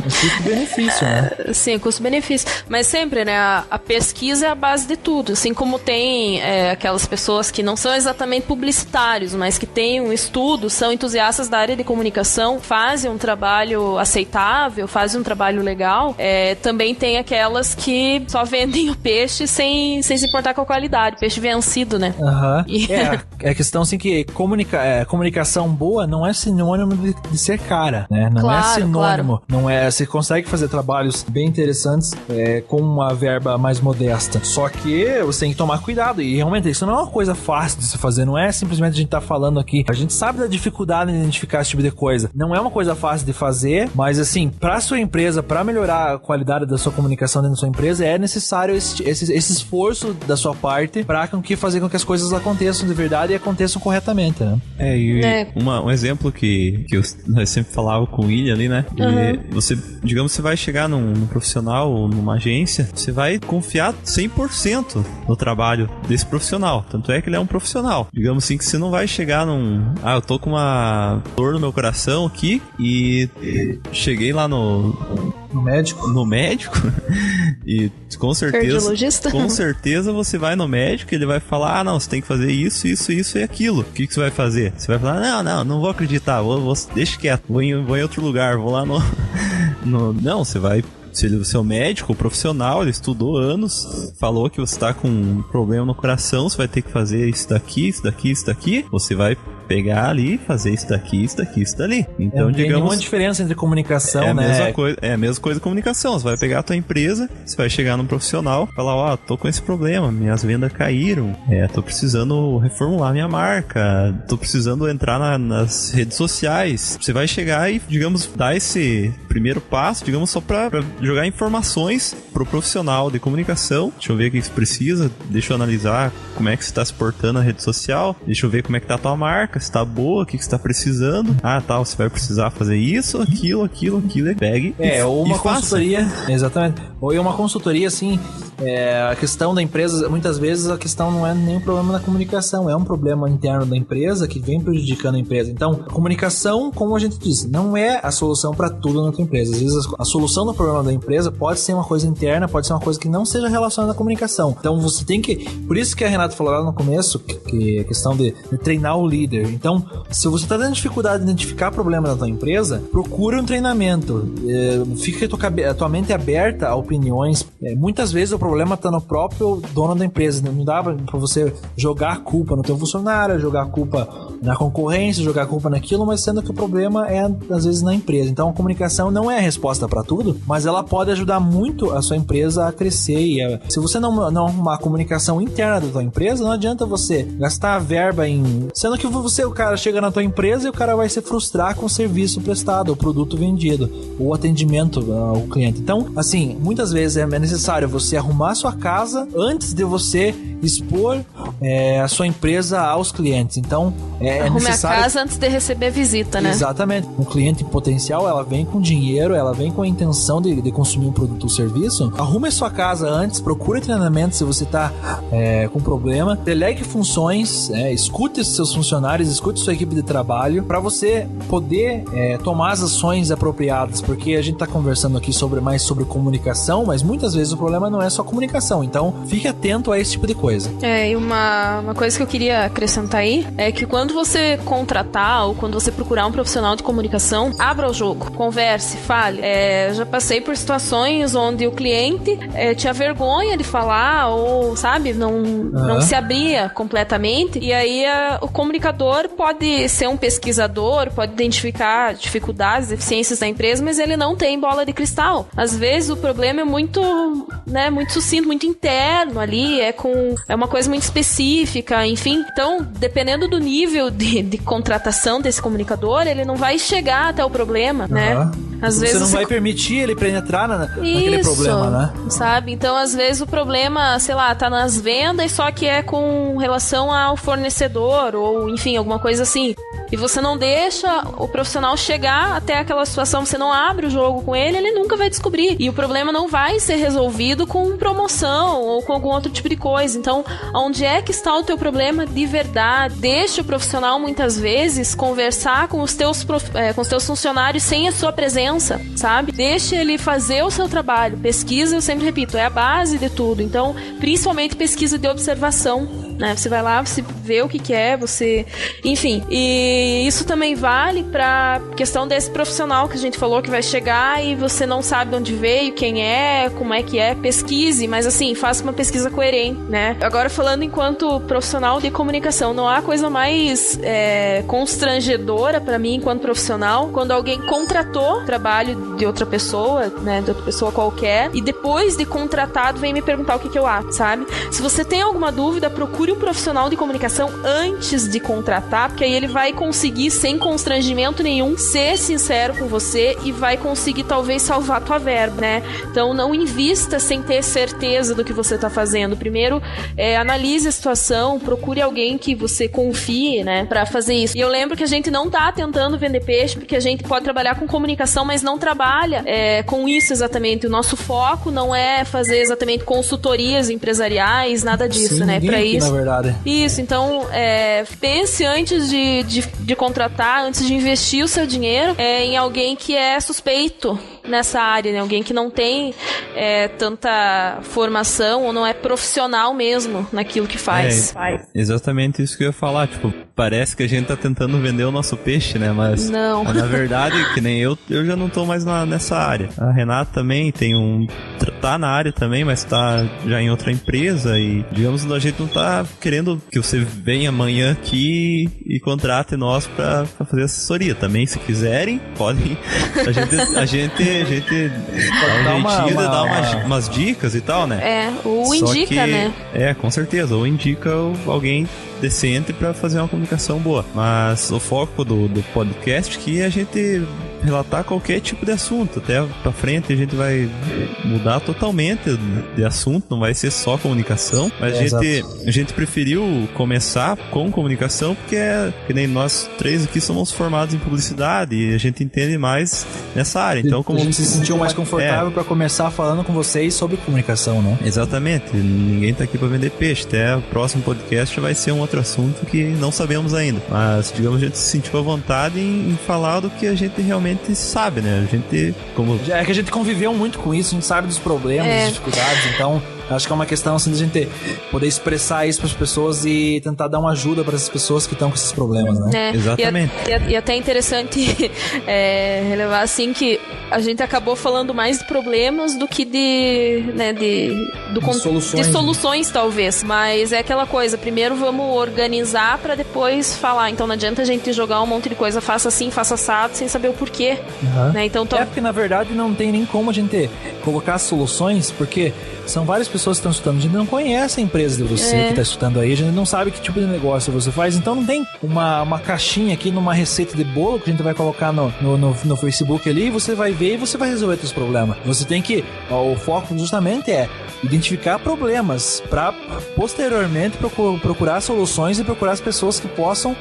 Custo-benefício, né? Sim, custo-benefício. Mas sempre, né? A pesquisa é a base de tudo. Assim como tem aquelas pessoas que não são exatamente publicitários, mas que têm um estudo, são entusiastas da área de comunicação, fazem um trabalho aceitável, fazem um trabalho legal. Também tem aquelas que só vendem o peixe sem se importar com a qualidade. Peixe vencido, né? É a questão assim que comunicação boa não é sinônimo de ser cara, né? Não é sinônimo. Não é, você consegue fazer trabalhos bem interessantes com uma verba mais modesta. Só que você tem que tomar cuidado. E realmente isso não é uma coisa fácil de se fazer. Não é simplesmente a gente tá falando aqui. A gente sabe da dificuldade em identificar esse tipo de coisa. Não é uma coisa fácil de fazer, mas assim, pra sua empresa, pra melhorar a qualidade da sua comunicação dentro da sua empresa, é necessário esse esforço da sua parte pra fazer com que as coisas aconteçam de verdade e aconteçam corretamente, né? Um exemplo que eu sempre falava com o William ali, né? Você, digamos, você vai chegar num profissional ou numa agência, você vai confiar 100% no trabalho desse profissional. Tanto é que ele é um profissional. Digamos assim, que você não vai chegar eu tô com uma dor no meu coração aqui e cheguei lá no médico e com certeza você vai no médico e ele vai falar, não, você tem que fazer isso e aquilo. O que você vai fazer? Você vai falar, não vou acreditar, deixa quieto, vou em outro lugar, vou lá não, você vai. Se ele é um médico, profissional, ele estudou anos, falou que você tá com um problema no coração, você vai ter que fazer isso daqui, você vai pegar ali e fazer isso daqui, isso dali. Então, digamos... Tem nenhuma diferença entre comunicação, né? É a mesma coisa comunicação. Você vai pegar a tua empresa, você vai chegar num profissional, falar, tô com esse problema, minhas vendas caíram, tô precisando reformular minha marca, tô precisando entrar nas redes sociais. Você vai chegar e, digamos, dar esse primeiro passo, digamos, só pra jogar informações pro profissional de comunicação. Deixa eu ver o que você precisa, deixa eu analisar como é que você tá se portando na rede social, deixa eu ver como é que tá a tua marca, se tá boa, o que você tá precisando. Você vai precisar fazer isso, aquilo, e pegue ou uma consultoria. Exatamente. Ou uma consultoria, assim, a questão da empresa, muitas vezes a questão não é nem um problema na comunicação, é um problema interno da empresa que vem prejudicando a empresa. Então, a comunicação, como a gente disse, não é a solução para tudo na tua empresa. Às vezes a solução do problema da empresa pode ser uma coisa interna, pode ser uma coisa que não seja relacionada à comunicação. Então, você tem que... Por isso que a Renata falou lá no começo, que a questão de treinar o líder. Então, se você está tendo dificuldade de identificar problemas na tua empresa, procura um treinamento. Fica a tua mente aberta a opiniões. Muitas vezes o problema tá no próprio dono da empresa. Não dá pra você jogar a culpa no teu funcionário, jogar a culpa na concorrência, jogar a culpa naquilo, mas sendo que o problema é, às vezes, na empresa. Então, a comunicação não é a resposta pra tudo, mas ela pode ajudar muito a sua empresa a crescer. E se você não arrumar a comunicação interna da tua empresa, não adianta você gastar a verba em... Sendo que o cara chega na tua empresa e o cara vai se frustrar com o serviço prestado, o produto vendido, o atendimento ao cliente. Então, assim, muitas vezes é necessário você arrumar a sua casa antes de você expor a sua empresa aos clientes. Então, é necessário... a casa antes de receber visita, né? Exatamente. Um cliente potencial, ela vem com dinheiro, ela vem com a intenção de consumir um produto ou serviço. Arrume a sua casa antes, procure treinamento se você tá com problema, delegue funções, escute seus funcionários, escute sua equipe de trabalho, para você poder tomar as ações apropriadas, porque a gente tá conversando aqui mais sobre comunicação, mas muitas vezes o problema não é só comunicação. Então, fique atento a esse tipo de coisa. E uma coisa que eu queria acrescentar aí é que quando você contratar ou quando você procurar um profissional de comunicação, abra o jogo, converse, fale. Já passei por situações onde o cliente tinha vergonha de falar ou, sabe, não se abria completamente, e aí o comunicador pode ser um pesquisador, pode identificar dificuldades, deficiências da empresa, mas ele não tem bola de cristal. Às vezes o problema é muito sucinto, muito interno ali, é uma coisa muito específica, enfim. Então, dependendo do nível de contratação desse comunicador, ele não vai chegar até o problema, né? Às vezes você não vai permitir ele penetrar naquele problema, né? Sabe? Então, às vezes o problema, sei lá, tá nas vendas, só que é com relação ao fornecedor ou, enfim, alguma coisa assim. E você não deixa o profissional chegar até aquela situação, você não abre o jogo com ele nunca vai descobrir. E o problema não vai ser resolvido com promoção ou com algum outro tipo de coisa. Então, onde é que está o teu problema de verdade? Deixa o profissional, muitas vezes, conversar com os teus funcionários sem a sua presença, sabe? Deixa ele fazer o seu trabalho. Pesquisa, eu sempre repito, é a base de tudo. Então, principalmente pesquisa de observação, né? Você vai lá, você vê o que é, você... Enfim, e isso também vale pra questão desse profissional que a gente falou que vai chegar e você não sabe de onde veio, quem é, como é que é. Pesquise, mas assim, faça uma pesquisa coerente, né? Agora, falando enquanto profissional de comunicação, não há coisa mais constrangedora pra mim enquanto profissional quando alguém contratou trabalho de outra pessoa, né? De outra pessoa qualquer, e depois de contratado vem me perguntar o que eu acho, sabe? Se você tem alguma dúvida, procure um profissional de comunicação antes de contratar, porque aí ele vai conseguir, sem constrangimento nenhum, ser sincero com você e vai conseguir talvez salvar tua verba, né? Então não invista sem ter certeza do que você tá fazendo. Primeiro, analise a situação, procure alguém que você confie, né, pra fazer isso. E eu lembro que a gente não tá tentando vender peixe, porque a gente pode trabalhar com comunicação, mas não trabalha com isso exatamente. O nosso foco não é fazer exatamente consultorias empresariais, nada disso, né? Pra isso. Na verdade. Isso, então pense antes de contratar, antes de investir o seu dinheiro em alguém que é suspeito nessa área, né? Alguém que não tem tanta formação ou não é profissional mesmo naquilo que faz. Exatamente isso que eu ia falar, tipo, parece que a gente tá tentando vender o nosso peixe, né? Mas não. Na verdade, que nem eu já não tô mais nessa área. A Renata também tá na área também, mas tá já em outra empresa e, digamos, a gente não tá querendo que você venha amanhã aqui e contrate nós pra fazer assessoria. Também, se quiserem, podem. A gente dá umas dicas e tal, né? Ou indica, né? Com certeza. Ou indica alguém decente pra fazer uma comunicação boa. Mas o foco do podcast aqui é a gente relatar qualquer tipo de assunto. Até pra frente a gente vai mudar totalmente de assunto, não vai ser só comunicação. Mas a gente preferiu começar com comunicação porque que nem nós três aqui somos formados em publicidade e a gente entende mais nessa área. Então, como a gente se sentiu mais confortável pra começar falando com vocês sobre comunicação, né? Exatamente. Ninguém tá aqui pra vender peixe. Até o próximo podcast vai ser um outro assunto que não sabemos ainda. Mas, digamos, a gente se sentiu à vontade em falar do que a gente realmente sabe, né? A gente, É que a gente conviveu muito com isso, a gente sabe dos problemas, das dificuldades, então Acho que é uma questão assim de a gente poder expressar isso para as pessoas e tentar dar uma ajuda para essas pessoas que estão com esses problemas, né? Exatamente. E até interessante relevar assim que a gente acabou falando mais de problemas do que de soluções, talvez. Mas é aquela coisa, primeiro vamos organizar para depois falar. Então não adianta a gente jogar um monte de coisa, faça assim, faça assado, sem saber o porquê. Né? Então, porque na verdade não tem nem como a gente colocar soluções, porque são várias pessoas que estão escutando. A gente não conhece a empresa de você que está escutando aí, a gente não sabe que tipo de negócio você faz, então não tem uma caixinha aqui numa receita de bolo que a gente vai colocar no Facebook ali, você vai ver e você vai resolver seus problemas. Você tem que, o foco justamente é identificar problemas para posteriormente procurar soluções e procurar as pessoas que possam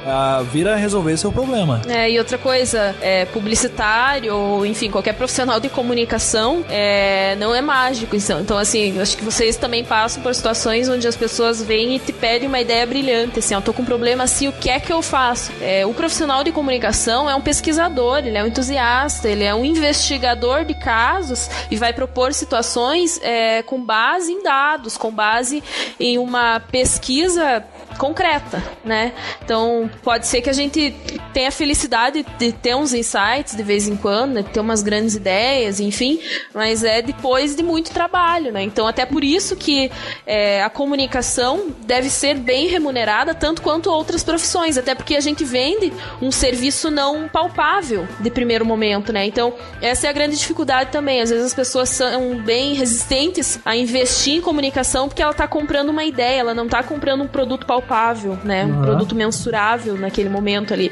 vir a resolver seu problema. E outra coisa, publicitário ou enfim, qualquer profissional de comunicação não é mágico. Então assim, acho que vocês também passam por situações onde as pessoas vêm e te pedem uma ideia brilhante, assim, eu tô com um problema assim, o que é que eu faço? O profissional de comunicação é um pesquisador, ele é um entusiasta, ele é um investigador de casos e vai propor situações com base em dados, com base em uma pesquisa concreta, né? Então, pode ser que a gente tenha a felicidade de ter uns insights de vez em quando, né? Ter umas grandes ideias, enfim, mas é depois de muito trabalho, né? Então, até por isso que a comunicação deve ser bem remunerada, tanto quanto outras profissões, até porque a gente vende um serviço não palpável de primeiro momento, né? Então, essa é a grande dificuldade também. Às vezes as pessoas são bem resistentes a investir em comunicação porque ela está comprando uma ideia, ela não está comprando um produto palpável, né? Um produto mensurável naquele momento ali.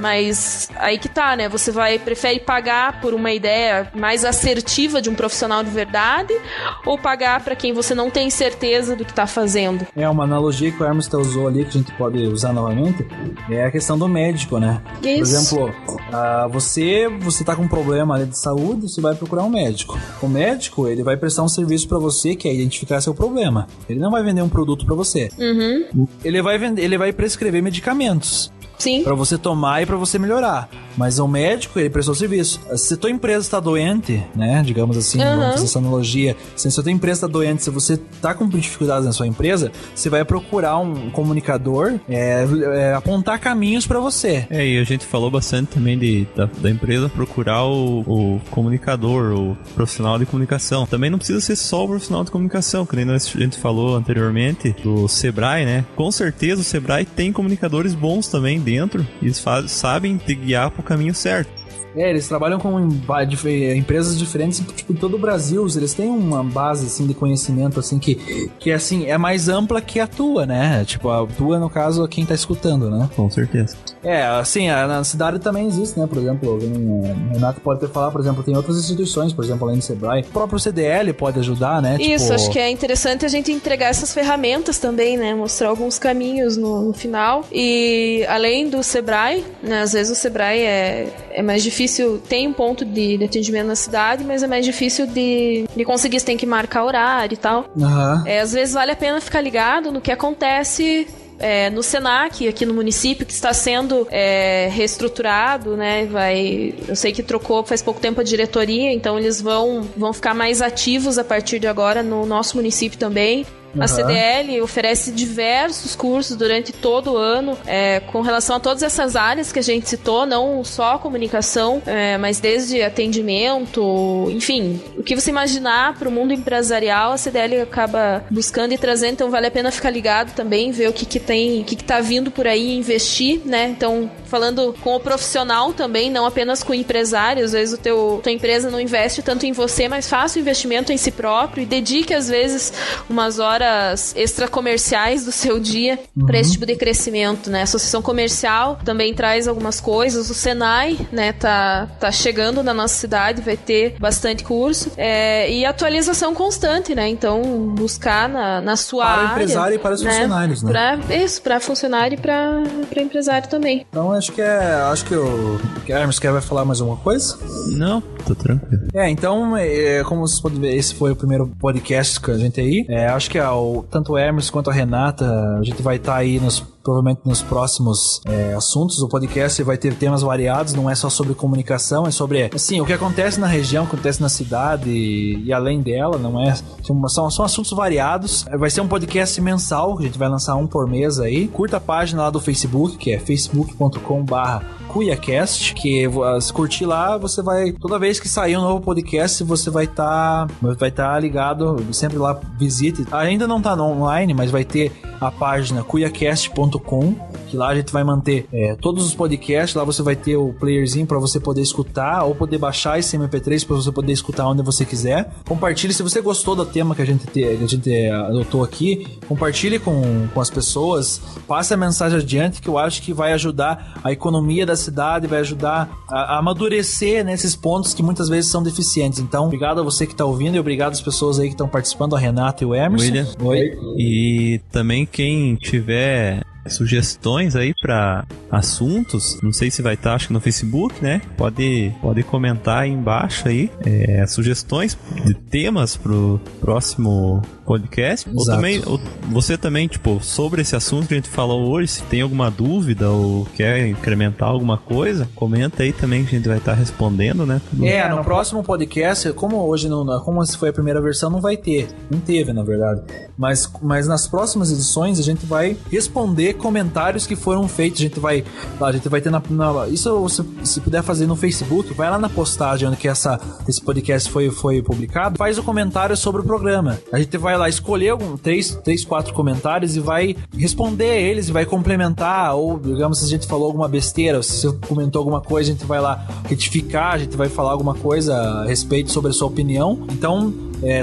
Mas aí que tá, né? Você prefere pagar por uma ideia mais assertiva de um profissional de verdade ou pagar para quem você não tem certeza do que tá fazendo? Uma analogia que o Hermes usou ali, que a gente pode usar novamente, é a questão do médico, né? Isso. Por exemplo, você tá com um problema ali de saúde, você vai procurar um médico. O médico, ele vai prestar um serviço para você, que é identificar seu problema. Ele não vai vender um produto para você. Ele vai prescrever medicamentos. Sim. Pra você tomar e pra você melhorar. Mas o médico, ele prestou serviço. Se a tua empresa está doente, né, digamos assim, vamos fazer essa analogia, se a tua empresa está doente, se você tá com dificuldades na sua empresa, você vai procurar um comunicador, apontar caminhos pra você. E a gente falou bastante também da empresa procurar o comunicador, o profissional de comunicação. Também não precisa ser só o profissional de comunicação, que nem a gente falou anteriormente, do Sebrae, né? Com certeza o Sebrae tem comunicadores bons também dentro, eles sabem te guiar pro caminho certo. Eles trabalham com empresas diferentes, tipo, em todo o Brasil. Eles têm uma base, assim, de conhecimento, assim, que assim, é mais ampla que a tua, né? Tipo, a tua, no caso, quem tá escutando, né? Com certeza. Assim, na cidade também existe, né? Por exemplo, o Renato pode falar, por exemplo, tem outras instituições, por exemplo, além do Sebrae. O próprio CDL pode ajudar, né? Isso, acho que é interessante a gente entregar essas ferramentas também, né? Mostrar alguns caminhos no final. E além do Sebrae, né? Às vezes o Sebrae é mais difícil, tem um ponto de atendimento na cidade, mas é mais difícil de conseguir, você tem que marcar horário e tal. Às vezes vale a pena ficar ligado no que acontece no Senac, aqui no município, que está sendo reestruturado, né? Eu sei que trocou faz pouco tempo a diretoria, então eles vão ficar mais ativos a partir de agora no nosso município também. A CDL oferece diversos cursos durante todo o ano com relação a todas essas áreas que a gente citou, não só a comunicação, mas desde atendimento, enfim, o que você imaginar para o mundo empresarial, a CDL acaba buscando e trazendo, então vale a pena ficar ligado também, ver o que tem, o que tá vindo por aí, investir, né? Então, falando com o profissional também, não apenas com o empresário, às vezes tua empresa não investe tanto em você, mas faça o investimento em si próprio e dedique às vezes umas horas extracomerciais do seu dia para esse tipo de crescimento, né? A associação comercial também traz algumas coisas, o Senai, né, tá chegando na nossa cidade, vai ter bastante curso, e atualização constante, né? Então, buscar na sua área. Para o empresário e para os funcionários, né? Para funcionário e para empresário também. Então, acho que o Hermes vai falar mais alguma coisa? Não, tô tranquilo. Então, como vocês podem ver, esse foi o primeiro podcast com a gente aí. Acho que tanto o Hermes quanto a Renata, a gente vai estar aí nos provavelmente nos próximos assuntos. O podcast vai ter temas variados, não é só sobre comunicação, é sobre, assim, o que acontece na região, o que acontece na cidade e além dela, não é? São assuntos variados. Vai ser um podcast mensal, a gente vai lançar um por mês aí. Curta a página lá do Facebook, que é facebook.com/CuiaCast, que se curtir lá, você vai, toda vez que sair um novo podcast, você vai estar ligado, sempre lá, visite. Ainda não tá online, mas vai ter a página cuiacast.com, que lá a gente vai manter todos os podcasts. Lá você vai ter o playerzinho para você poder escutar ou poder baixar esse MP3 para você poder escutar onde você quiser. Compartilhe, se você gostou do tema que a gente adotou aqui, compartilhe com as pessoas, passe a mensagem adiante, que eu acho que vai ajudar a economia da cidade, vai ajudar a amadurecer nesses pontos que muitas vezes são deficientes. Então, obrigado a você que está ouvindo e obrigado às pessoas aí que estão participando, a Renata e o Emerson. William. Oi. E também quem tiver sugestões aí para assuntos, não sei se vai estar, acho que no Facebook, né? Pode comentar aí embaixo aí sugestões de temas pro próximo podcast. Ou você também, tipo, sobre esse assunto que a gente falou hoje, se tem alguma dúvida ou quer incrementar alguma coisa, comenta aí também que a gente vai estar respondendo, né? No próximo podcast, como hoje como essa foi a primeira versão, não teve, na verdade. Mas nas próximas edições a gente vai responder comentários que foram feitos. A gente vai ter isso, se puder fazer no Facebook, vai lá na postagem onde que esse podcast foi publicado, faz o comentário sobre o programa. A gente vai lá escolher 4 comentários e vai responder eles e vai complementar, ou digamos, se a gente falou alguma besteira, ou se você comentou alguma coisa, a gente vai lá retificar, a gente vai falar alguma coisa a respeito sobre a sua opinião. Então,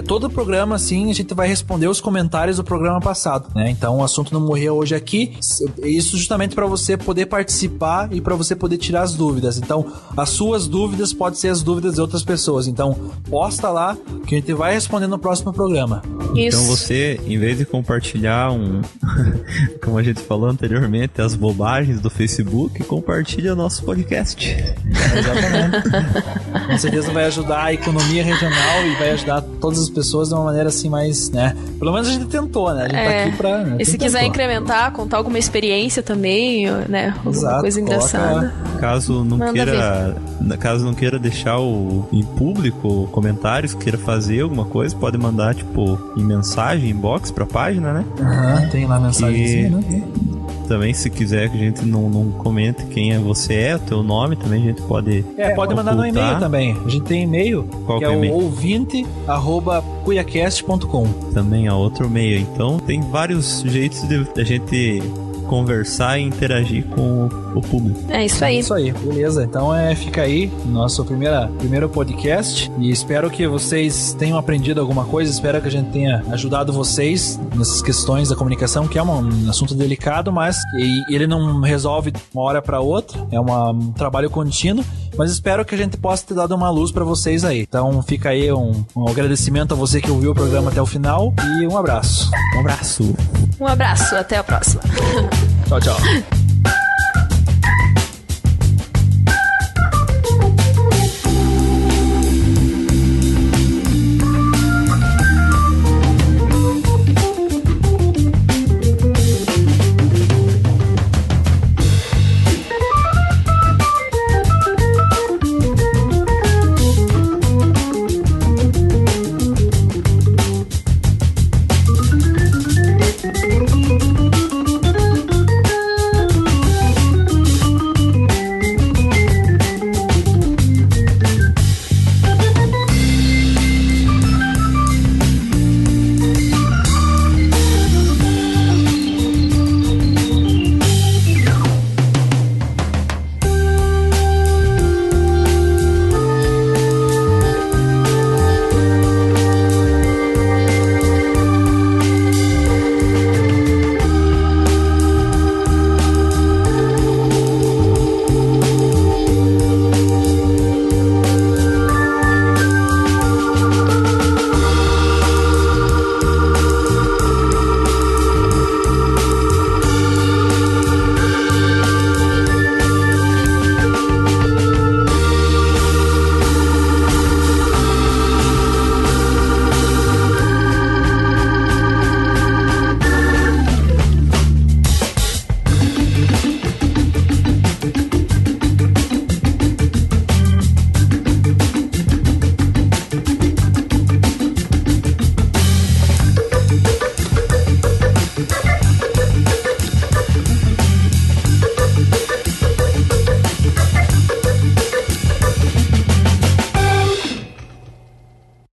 todo o programa, assim, a gente vai responder os comentários do programa passado, né? Então, o assunto não morreu hoje aqui. Isso justamente para você poder participar e para você poder tirar as dúvidas. Então, as suas dúvidas podem ser as dúvidas de outras pessoas. Então, posta lá que a gente vai responder no próximo programa. Isso. Então, você, em vez de compartilhar como a gente falou anteriormente, as bobagens do Facebook, compartilha o nosso podcast. Exatamente. Com certeza vai ajudar a economia regional e vai ajudar todas as pessoas de uma maneira assim mais, né? Pelo menos a gente tentou, né? A gente tá aqui pra... Né? E se quiser incrementar, contar alguma experiência também, né? Alguma coisa engraçada. Caso não queira deixar em público comentários, queira fazer alguma coisa, pode mandar, tipo, em mensagem, inbox pra página, né? Tem lá a mensagenzinha, né? Também, se quiser que a gente não comente quem você o teu nome, também a gente pode pode mandar no e-mail também. A gente tem e-mail, qual que é o ouvinte@cuiacast.com. Também é outro e-mail. Então, tem vários jeitos de a gente conversar e interagir com o público. É isso aí. Isso aí, beleza. Então fica aí nosso primeiro podcast e espero que vocês tenham aprendido alguma coisa, espero que a gente tenha ajudado vocês nessas questões da comunicação, que é um assunto delicado, mas ele não resolve de uma hora para outra, é um trabalho contínuo, mas espero que a gente possa ter dado uma luz para vocês aí. Então fica aí um agradecimento a você que ouviu o programa até o final e um abraço. Um abraço. Um abraço, até a próxima. Tchau, tchau.